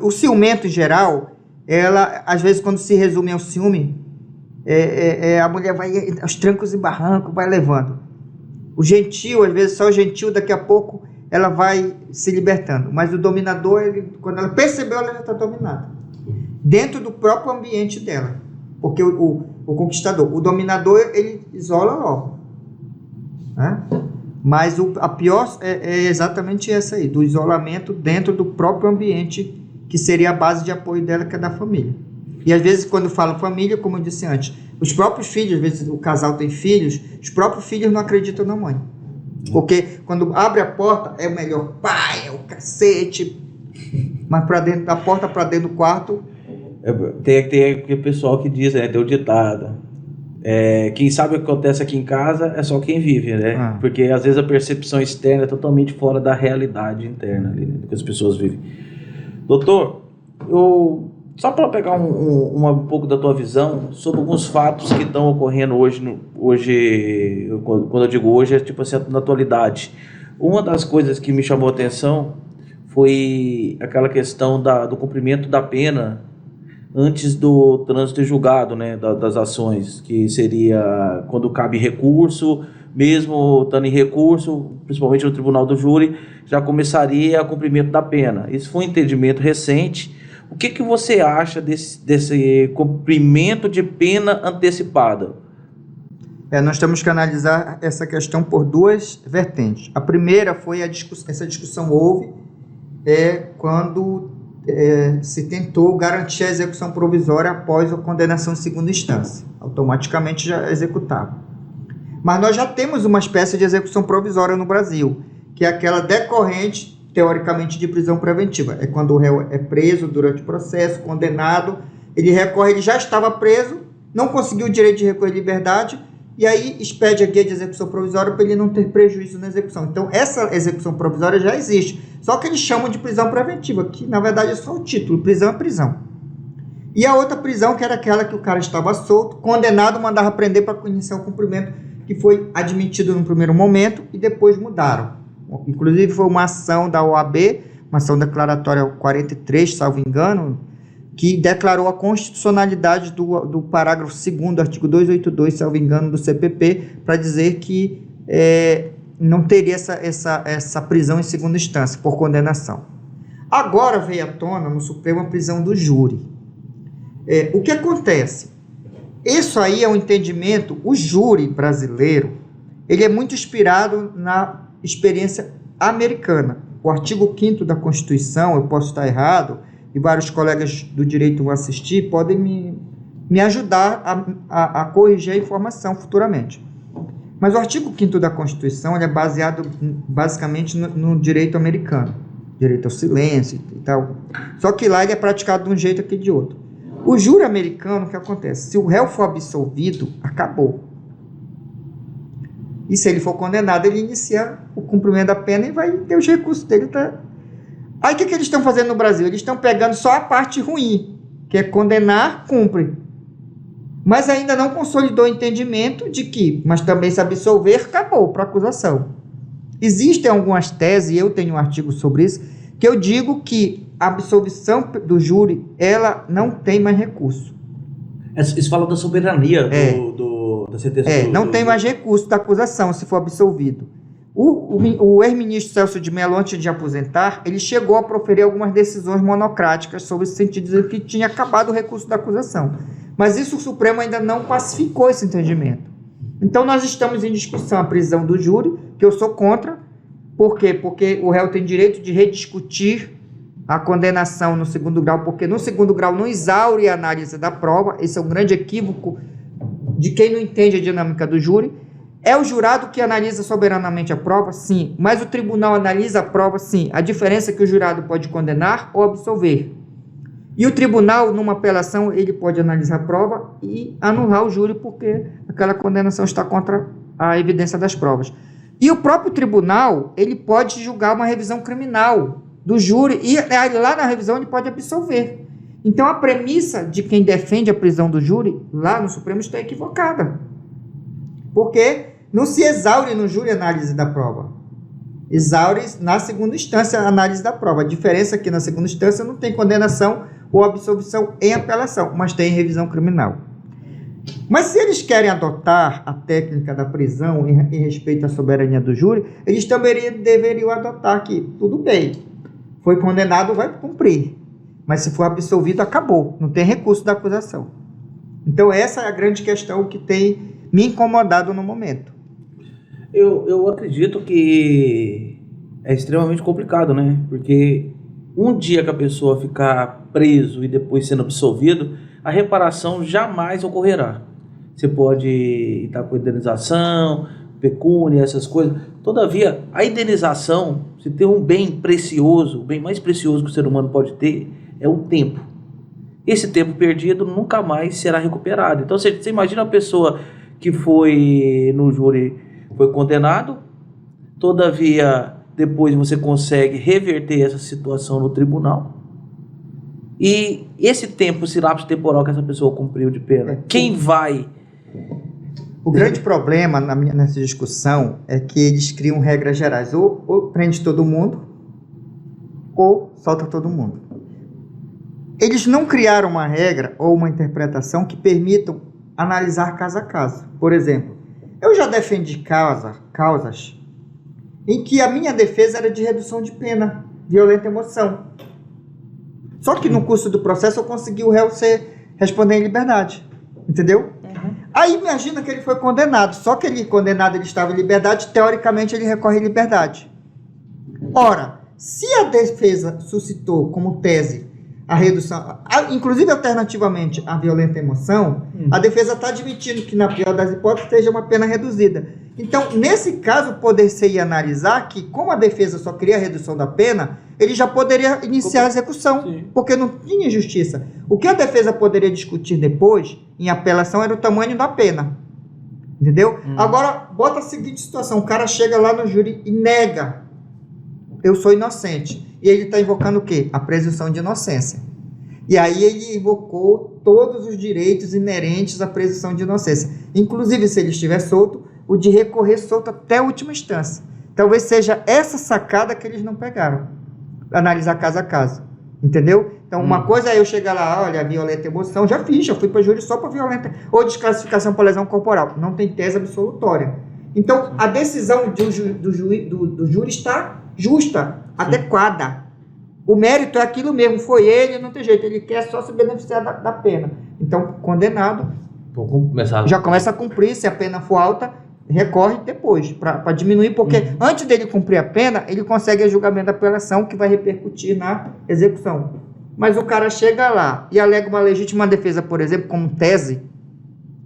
O ciumento, em geral, ela, às vezes, quando se resume ao ciúme, a mulher vai aos trancos e barrancos, vai levando. O gentil, às vezes, só o gentil, daqui a pouco, ela vai se libertando. Mas o dominador, quando ela percebeu, ela já está dominada. Dentro do próprio ambiente dela. Porque o conquistador, o dominador, ele isola logo. Né? Mas a pior é exatamente essa aí, do isolamento dentro do próprio ambiente, que seria a base de apoio dela, que é da família. E às vezes, quando falo família, como eu disse antes, os próprios filhos, às vezes o casal tem filhos, os próprios filhos não acreditam na mãe. Porque quando abre a porta, é o melhor pai, é o cacete. Mas para dentro da porta, para dentro do quarto... Tem aquele pessoal que diz, né, tem o ditado, quem sabe o que acontece aqui em casa é só quem vive, né? Porque às vezes a percepção externa é totalmente fora da realidade interna ali, né, que as pessoas vivem. Doutor, só para pegar um pouco da tua visão sobre alguns fatos que estão ocorrendo hoje, quando eu digo hoje, é tipo assim, na atualidade. Uma das coisas que me chamou a atenção foi aquela questão do cumprimento da pena antes do trânsito em julgado, né, das ações, que seria quando cabe recurso, mesmo estando em recurso, principalmente no tribunal do júri, já começaria o cumprimento da pena. Isso foi um entendimento recente. O que você acha desse cumprimento de pena antecipada? Nós temos que analisar essa questão por duas vertentes. A primeira foi essa discussão houve quando se tentou garantir a execução provisória após a condenação em segunda instância. Automaticamente já executava. Mas nós já temos uma espécie de execução provisória no Brasil, que é aquela decorrente, teoricamente, de prisão preventiva. É quando o réu é preso durante o processo, condenado, ele recorre, ele já estava preso, não conseguiu o direito de recorrer à liberdade, e aí expede a guia de execução provisória para ele não ter prejuízo na execução. Então, essa execução provisória já existe, só que eles chamam de prisão preventiva, que na verdade é só o título, prisão é prisão. E a outra prisão, que era aquela que o cara estava solto, condenado, mandava prender para iniciar o cumprimento, que foi admitido no primeiro momento e depois mudaram. Inclusive foi uma ação da OAB, uma ação declaratória 43, salvo engano, que declarou a constitucionalidade do parágrafo 2º, artigo 282, salvo engano, do CPP, para dizer que não teria essa prisão em segunda instância, por condenação. Agora veio à tona no Supremo a prisão do júri. O que acontece? Isso aí é um entendimento, o júri brasileiro, ele é muito inspirado na experiência americana. O artigo 5º da Constituição, eu posso estar errado, e vários colegas do direito vão assistir, podem me ajudar a corrigir a informação futuramente. Mas o artigo 5º da Constituição ele é baseado basicamente no direito americano, direito ao silêncio e tal. Só que lá ele é praticado de um jeito, aqui de outro. O júri americano, o que acontece? Se o réu for absolvido, acabou. E se ele for condenado, ele inicia o cumprimento da pena e vai ter os recursos dele. Aí o que eles estão fazendo no Brasil? Eles estão pegando só a parte ruim, que é condenar, cumpre. Mas ainda não consolidou o entendimento de que, mas também se absolver, acabou para a acusação. Existem algumas teses, e eu tenho um artigo sobre isso, que eu digo que a absolvição do júri, ela não tem mais recurso. Isso fala da soberania da sentença. Não tem mais recurso da acusação se for absolvido. O ex-ministro Celso de Mello, antes de aposentar, ele chegou a proferir algumas decisões monocráticas sobre esse sentido, dizendo que tinha acabado o recurso da acusação. Mas isso o Supremo ainda não pacificou esse entendimento. Então nós estamos em discussão a prisão do júri, que eu sou contra. Por quê? Porque o réu tem direito de rediscutir a condenação no segundo grau, porque no segundo grau não exaure a análise da prova. Esse é um grande equívoco de quem não entende a dinâmica do júri. É o jurado que analisa soberanamente a prova? Sim. Mas o tribunal analisa a prova? Sim. A diferença é que o jurado pode condenar ou absolver. E o tribunal, numa apelação, ele pode analisar a prova e anular o júri porque aquela condenação está contra a evidência das provas. E o próprio tribunal, ele pode julgar uma revisão criminal do júri e lá na revisão ele pode absolver. Então a premissa de quem defende a prisão do júri lá no Supremo está equivocada. Porque não se exaure no júri a análise da prova. Exaure na segunda instância a análise da prova. A diferença é que na segunda instância não tem condenação ou absolvição em apelação, mas tem revisão criminal. Mas se eles querem adotar a técnica da prisão em respeito à soberania do júri, eles também deveriam adotar que, tudo bem, foi condenado, vai cumprir. Mas se for absolvido, acabou. Não tem recurso da acusação. Então essa é a grande questão que tem me incomodado no momento. Eu acredito que é extremamente complicado, né? Porque um dia que a pessoa ficar preso e depois sendo absolvido, a reparação jamais ocorrerá. Você pode estar com indenização, pecúnia, essas coisas. Todavia, a indenização, se tem um bem precioso, o bem mais precioso que o ser humano pode ter, é o tempo. Esse tempo perdido nunca mais será recuperado. Então, você imagina a pessoa que foi no júri, foi condenado, todavia, depois você consegue reverter essa situação no tribunal. E esse tempo, esse lapso temporal que essa pessoa cumpriu de pena, quem vai... O grande problema nessa discussão é que eles criam regras gerais. Ou prende todo mundo, ou solta todo mundo. Eles não criaram uma regra ou uma interpretação que permitam analisar caso a caso. Por exemplo, eu já defendi causas em que a minha defesa era de redução de pena, violenta emoção. Só que no curso do processo eu consegui o réu responder em liberdade. Entendeu? Aí imagina que ele foi condenado. Só que ele condenado, ele estava em liberdade, teoricamente ele recorre em liberdade. Ora, se a defesa suscitou como tese a redução, inclusive alternativamente a violenta emoção, a defesa está admitindo que na pior das hipóteses seja uma pena reduzida. Então, nesse caso, poder-se analisar que, como a defesa só queria a redução da pena, ele já poderia iniciar a execução, sim, porque não tinha injustiça. O que a defesa poderia discutir depois, em apelação, era o tamanho da pena. Entendeu? Agora, bota a seguinte situação, o cara chega lá no júri e nega, eu sou inocente. E ele está invocando o quê? A presunção de inocência. E aí ele invocou todos os direitos inerentes à presunção de inocência. Inclusive, se ele estiver solto, o de recorrer solto até a última instância. Talvez seja essa sacada que eles não pegaram. Analisar caso a caso. Entendeu? Então, uma coisa é eu chegar lá, olha, violenta emoção, já fui para júri só para violenta, ou desclassificação por lesão corporal. Não tem tese absolutória. Então, a decisão do júri está justa, adequada. O mérito é aquilo mesmo, foi ele, não tem jeito, ele quer só se beneficiar da pena. Então, condenado, já começa a cumprir, se a pena for alta, recorre depois, para diminuir, porque antes dele cumprir a pena, ele consegue o julgamento da apelação, que vai repercutir na execução. Mas o cara chega lá e alega uma legítima defesa, por exemplo, como tese,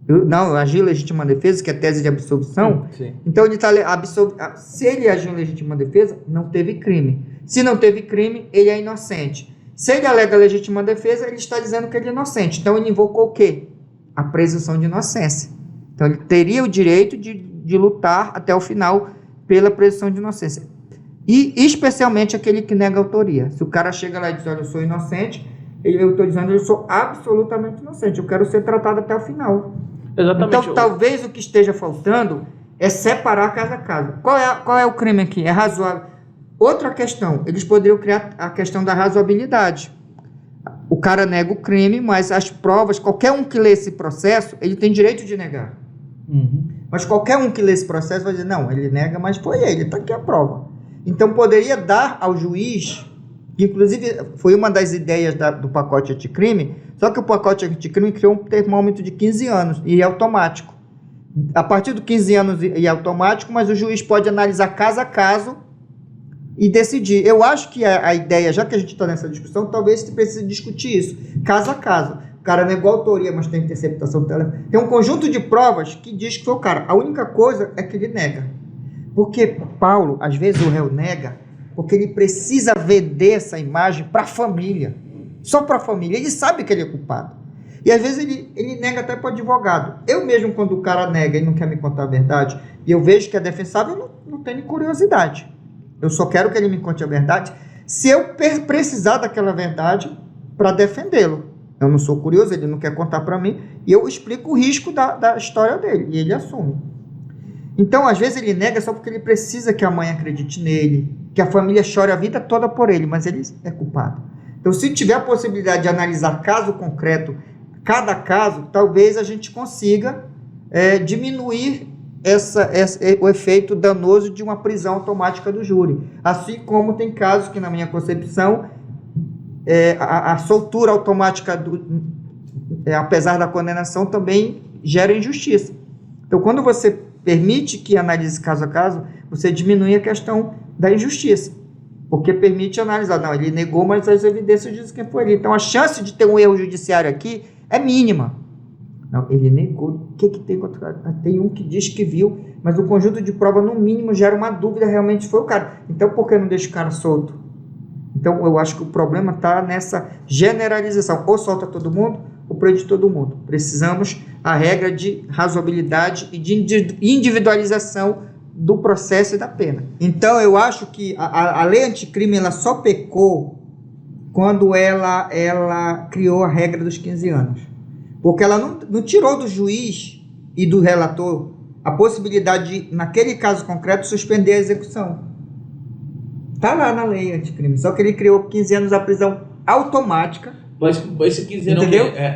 eu agi em legítima defesa, que é tese de absolvição. Sim. Então ele está se ele agiu em legítima defesa, não teve crime. Se não teve crime, ele é inocente. Se ele alega legítima defesa, ele está dizendo que ele é inocente. Então ele invocou o quê? A presunção de inocência. Então ele teria o direito de lutar até o final pela presunção de inocência. E especialmente aquele que nega a autoria. Se o cara chega lá e diz, olha, eu sou inocente, eu estou dizendo que eu sou absolutamente inocente, eu quero ser tratado até o final. Exatamente. Então, talvez o que esteja faltando é separar caso a caso. Qual é o crime aqui? É razoável. Outra questão, eles poderiam criar a questão da razoabilidade. O cara nega o crime, mas as provas, qualquer um que lê esse processo, ele tem direito de negar. Mas qualquer um que lê esse processo vai dizer, não, ele nega, mas foi ele, está aqui a prova. Então, poderia dar ao juiz, que inclusive foi uma das ideias do pacote anticrime, só que o pacote anticrime criou um termômetro de 15 anos e é automático. A partir de 15 anos é automático, mas o juiz pode analisar caso a caso e decidir. Eu acho que a ideia, já que a gente está nessa discussão, talvez você precise discutir isso, caso a caso. O cara negou a autoria, mas tem interceptação do telefone. Tem um conjunto de provas que diz que foi o cara. A única coisa é que ele nega. Porque, Paulo, às vezes o réu nega porque ele precisa vender essa imagem para a família. Só para a família. Ele sabe que ele é culpado. E às vezes ele nega até para o advogado. Eu mesmo, quando o cara nega e não quer me contar a verdade, e eu vejo que é defensável, eu não tenho curiosidade. Eu só quero que ele me conte a verdade se eu precisar daquela verdade para defendê-lo. Eu não sou curioso, ele não quer contar para mim, e eu explico o risco da história dele, e ele assume. Então, às vezes ele nega só porque ele precisa que a mãe acredite nele, que a família chore a vida toda por ele, mas ele é culpado. Então, se tiver a possibilidade de analisar caso concreto, cada caso, talvez a gente consiga diminuir o efeito danoso de uma prisão automática do júri. Assim como tem casos que, na minha concepção, a soltura automática, apesar da condenação, também gera injustiça. Então, quando você permite que analise caso a caso, você diminui a questão da injustiça. Porque permite analisar, não, ele negou, mas as evidências dizem que foi ele. Então a chance de ter um erro judiciário aqui é mínima. Não, ele negou. O que tem contra? Tem um que diz que viu, mas o conjunto de prova, no mínimo, gera uma dúvida, realmente foi o cara. Então por que não deixa o cara solto? Então eu acho que o problema está nessa generalização. Ou solta todo mundo, ou prende todo mundo. Precisamos a regra de razoabilidade e de individualização do processo e da pena. Então eu acho que a lei anticrime ela só pecou quando ela criou a regra dos 15 anos. Porque ela não tirou do juiz e do relator a possibilidade de, naquele caso concreto, suspender a execução. Está lá na lei anticrime. Só que ele criou 15 anos a prisão automática. Mas esse 15 anos,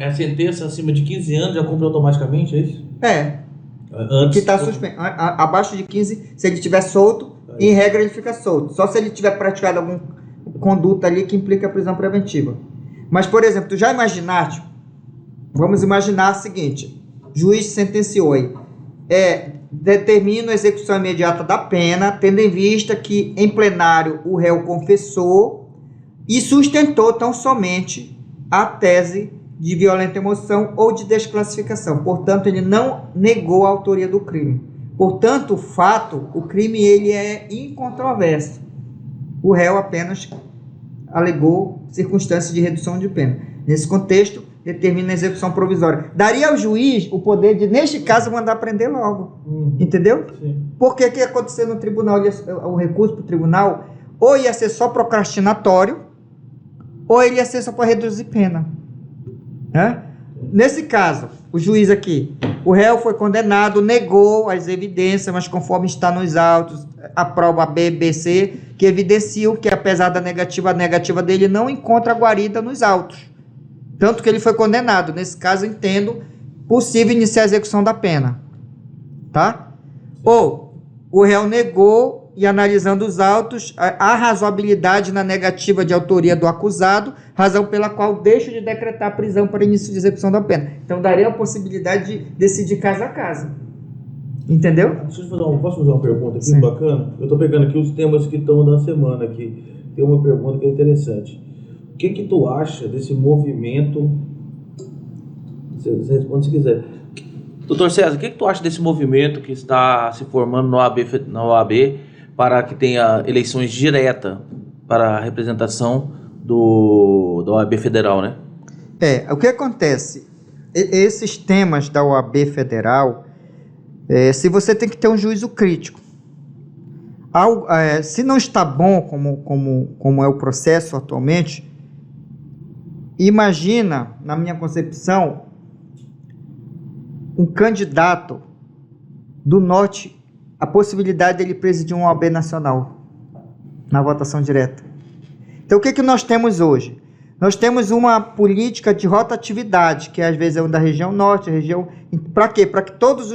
a sentença acima de 15 anos já cumpre automaticamente, é isso? É. Antes, que está suspenso. Abaixo de 15, se ele estiver solto, em regra ele fica solto. Só se ele tiver praticado alguma conduta ali que implica prisão preventiva. Mas, por exemplo, tu já imaginaste? Vamos imaginar o seguinte: juiz sentenciou aí. Determina a execução imediata da pena, tendo em vista que em plenário o réu confessou e sustentou tão somente a tese de violenta emoção ou de desclassificação. Portanto, ele não negou a autoria do crime. Portanto, o crime ele é incontroverso. O réu apenas alegou circunstâncias de redução de pena. Nesse contexto, determina a execução provisória. Daria ao juiz o poder de, neste caso, mandar prender logo. Entendeu? Sim. Porque o que ia acontecer no tribunal, o recurso para o tribunal, ou ia ser só procrastinatório, ou ele ia ser só para reduzir pena. Né? Nesse caso, o juiz aqui, o réu foi condenado, negou as evidências, mas conforme está nos autos, a prova B, B, C, que evidenciam que apesar da negativa, a negativa dele não encontra guarida nos autos. Tanto que ele foi condenado. Nesse caso, entendo possível iniciar a execução da pena. Tá? Ou o réu negou e analisando os autos, a razoabilidade na negativa de autoria do acusado, razão pela qual deixa de decretar prisão para início de execução da pena. Então, daria a possibilidade de decidir caso a caso. Entendeu? Posso fazer uma pergunta aqui? Sim. Bacana? Eu estou pegando aqui os temas que estão da semana aqui. Tem uma pergunta que é interessante. O que tu acha desse movimento? Você responde se quiser. Doutor César, o que tu acha desse movimento que está se formando na OAB para que tenha eleições diretas para a representação da OAB Federal, né? O que acontece? Esses temas da OAB Federal, se você tem que ter um juízo crítico. Se não está bom como é o processo atualmente, imagina, na minha concepção, um candidato do Norte, a possibilidade dele presidir uma OAB nacional na votação direta. Então, o que nós temos hoje? Nós temos uma política de rotatividade, que às vezes é da região norte, região... Para quê? Para que todas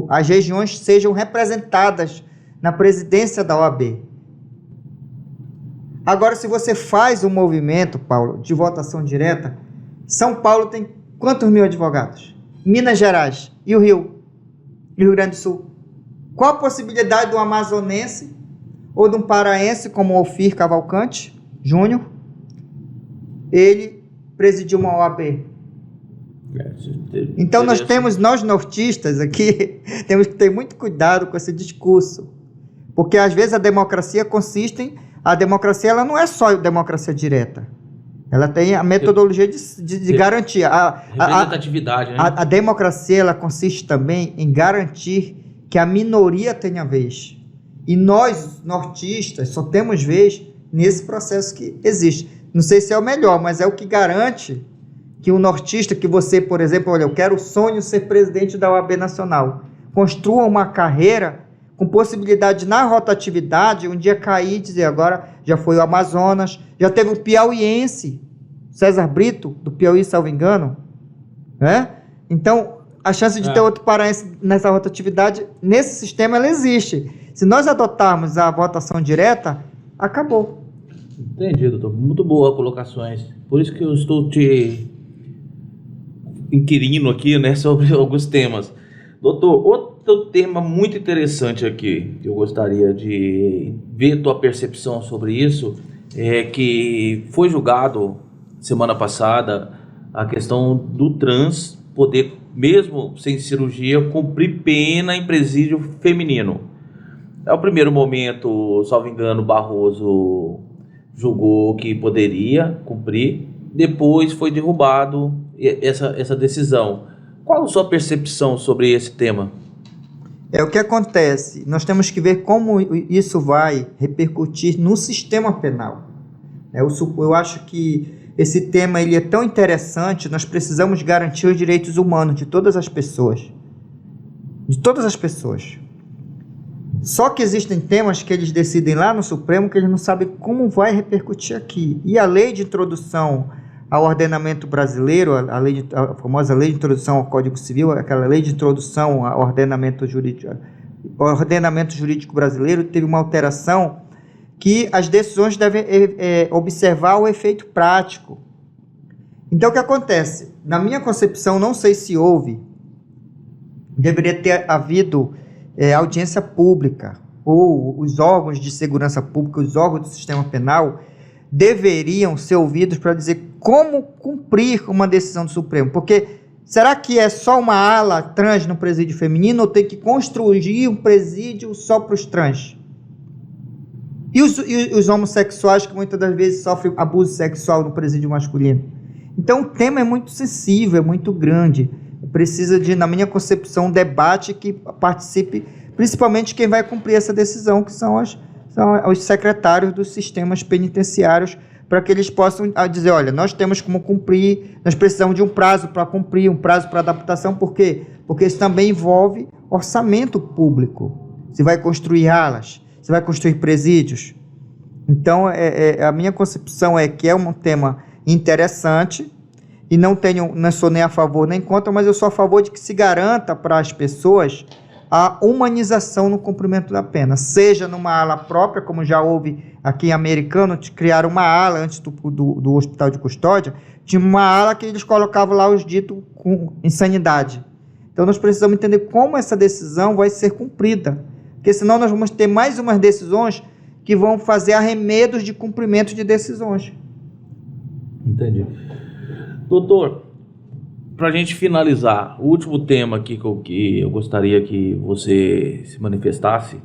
as regiões sejam representadas na presidência da OAB. Agora, se você faz um movimento, Paulo, de votação direta, São Paulo tem quantos mil advogados? Minas Gerais e o Rio Grande do Sul. Qual a possibilidade do amazonense ou de um paraense como o Ofir Cavalcante Júnior, ele presidiu uma OAB? Então nós nortistas aqui, temos que ter muito cuidado com esse discurso, porque às vezes a democracia ela não é só democracia direta, ela tem a metodologia de garantia. Representatividade, né? A democracia ela consiste também em garantir que a minoria tenha vez. E nós, nortistas, só temos vez nesse processo que existe. Não sei se é o melhor, mas é o que garante que o nortista, que você, por exemplo, olha, eu quero o sonho ser presidente da OAB Nacional, construa uma carreira com possibilidade na rotatividade, um dia cair e dizer, agora já foi o Amazonas, já teve o piauiense, César Brito, do Piauí, salvo engano, né? Então, a chance de ter outro paraense nessa rotatividade, nesse sistema, ela existe. Se nós adotarmos a votação direta, acabou. Entendi, doutor. Muito boas colocações. Por isso que eu estou te inquirindo aqui, né, sobre alguns temas. Doutor, outro tema muito interessante aqui, que eu gostaria de ver tua percepção sobre isso, é que foi julgado semana passada a questão do trans poder, mesmo sem cirurgia, cumprir pena em presídio feminino. Ao primeiro momento, salvo engano, Barroso julgou que poderia cumprir, depois foi derrubado essa decisão. Qual a sua percepção sobre esse tema? O que acontece, nós temos que ver como isso vai repercutir no sistema penal. Eu acho que esse tema ele é tão interessante, nós precisamos garantir os direitos humanos de todas as pessoas. De todas as pessoas. Só que existem temas que eles decidem lá no Supremo que eles não sabem como vai repercutir aqui. E a lei de introdução ao ordenamento brasileiro, a famosa lei de introdução ao Código Civil, aquela lei de introdução ao ordenamento jurídico brasileiro, teve uma alteração que as decisões devem observar o efeito prático. Então, o que acontece? Na minha concepção, não sei se houve, deveria ter havido audiência pública, ou os órgãos de segurança pública, os órgãos do sistema penal, deveriam ser ouvidos para dizer como cumprir uma decisão do Supremo. Porque será que é só uma ala trans no presídio feminino ou tem que construir um presídio só para os trans? E os homossexuais que muitas das vezes sofrem abuso sexual no presídio masculino? Então o tema é muito sensível, é muito grande. Precisa de, na minha concepção, um debate que participe, principalmente quem vai cumprir essa decisão, que são os secretários dos sistemas penitenciários, para que eles possam dizer, olha, nós temos como cumprir, nós precisamos de um prazo para cumprir, um prazo para adaptação. Por quê? Porque isso também envolve orçamento público. Você vai construir alas, você vai construir presídios. Então, a minha concepção é que é um tema interessante, e não sou nem a favor nem contra, mas eu sou a favor de que se garanta para as pessoas a humanização no cumprimento da pena, seja numa ala própria, como já houve aqui em Americano, criaram uma ala antes do hospital de custódia, tinha uma ala que eles colocavam lá os ditos com insanidade. Então nós precisamos entender como essa decisão vai ser cumprida, porque senão nós vamos ter mais umas decisões que vão fazer arremedos de cumprimento de decisões. Entendi. Doutor, para a gente finalizar, o último tema aqui que eu gostaria que você se manifestasse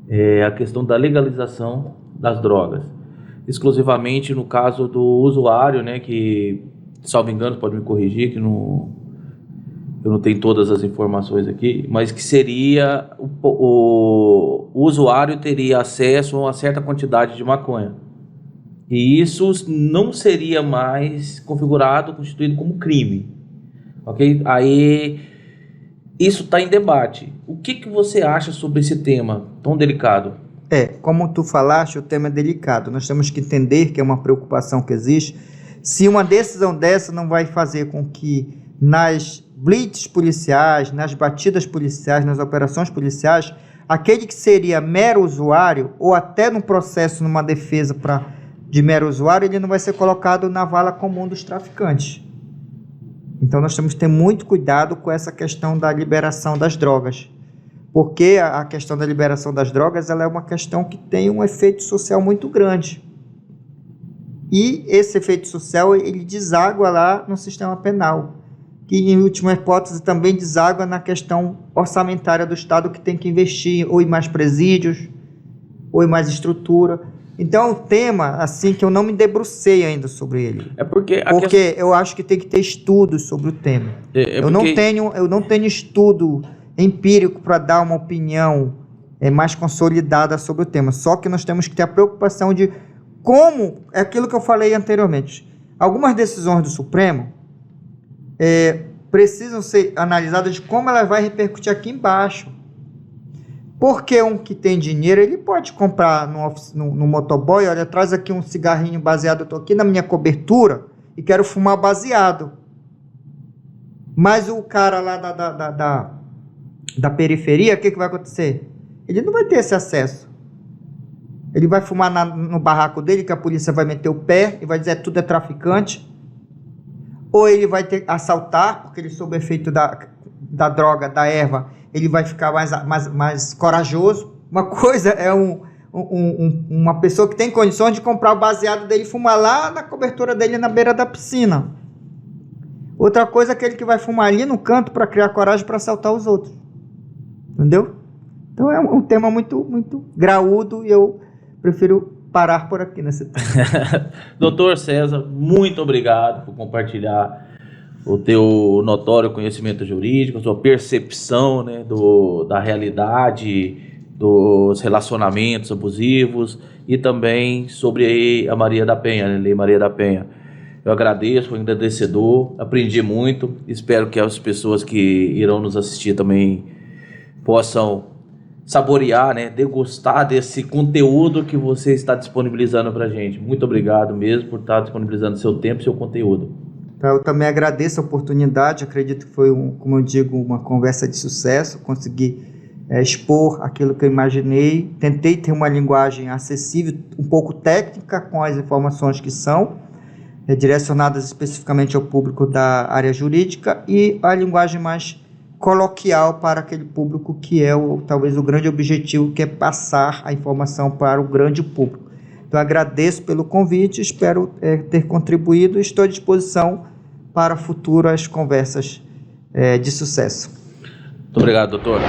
é a questão da legalização das drogas, exclusivamente no caso do usuário, né, que, salvo engano, pode me corrigir, que eu não tenho todas as informações aqui, mas que seria o usuário teria acesso a uma certa quantidade de maconha. E isso não seria mais constituído como crime. Ok? Aí, isso está em debate. O que você acha sobre esse tema tão delicado? Como tu falaste, o tema é delicado. Nós temos que entender que é uma preocupação que existe. Se uma decisão dessa não vai fazer com que nas blitz policiais, nas batidas policiais, nas operações policiais, aquele que seria mero usuário, ou até no processo, numa defesa de mero usuário, ele não vai ser colocado na vala comum dos traficantes. Então nós temos que ter muito cuidado com essa questão da liberação das drogas, porque a questão da liberação das drogas ela é uma questão que tem um efeito social muito grande. E esse efeito social ele deságua lá no sistema penal, que em última hipótese também deságua na questão orçamentária do Estado, que tem que investir ou em mais presídios, ou em mais estrutura. Então é um tema assim que eu não me debrucei ainda sobre ele. Porque eu acho que tem que ter estudos sobre o tema. Eu não tenho estudo empírico para dar uma opinião mais consolidada sobre o tema. Só que nós temos que ter a preocupação de como, é aquilo que eu falei anteriormente, algumas decisões do Supremo precisam ser analisadas de como ela vai repercutir aqui embaixo. Porque um que tem dinheiro, ele pode comprar no motoboy, olha, traz aqui um cigarrinho baseado, eu estou aqui na minha cobertura e quero fumar baseado. Mas o cara lá da periferia, o que vai acontecer? Ele não vai ter esse acesso. Ele vai fumar no barraco dele, que a polícia vai meter o pé e vai dizer tudo é traficante. Ou ele vai ter assaltar, porque ele sob efeito da droga, da erva, ele vai ficar mais corajoso. Uma coisa é uma pessoa que tem condições de comprar o baseado dele e fumar lá na cobertura dele na beira da piscina. Outra coisa é aquele que vai fumar ali no canto para criar coragem para assaltar os outros. Entendeu? Então é um tema muito, muito graúdo e eu prefiro parar por aqui nesse tema. Doutor César, muito obrigado por compartilhar o teu notório conhecimento jurídico, a sua percepção, né, da realidade, dos relacionamentos abusivos e também sobre a Maria da Penha, a Lei Maria da Penha. Eu agradeço, foi engrandecedor, aprendi muito, espero que as pessoas que irão nos assistir também possam saborear, né, degustar desse conteúdo que você está disponibilizando para a gente. Muito obrigado mesmo por estar disponibilizando seu tempo e seu conteúdo. Eu também agradeço a oportunidade, acredito que foi, como eu digo, uma conversa de sucesso, consegui expor aquilo que eu imaginei, tentei ter uma linguagem acessível, um pouco técnica, com as informações que são, direcionadas especificamente ao público da área jurídica, e a linguagem mais coloquial para aquele público que é talvez o grande objetivo, que é passar a informação para o grande público. Então agradeço pelo convite, espero ter contribuído e estou à disposição para futuras conversas de sucesso. Muito obrigado, doutor.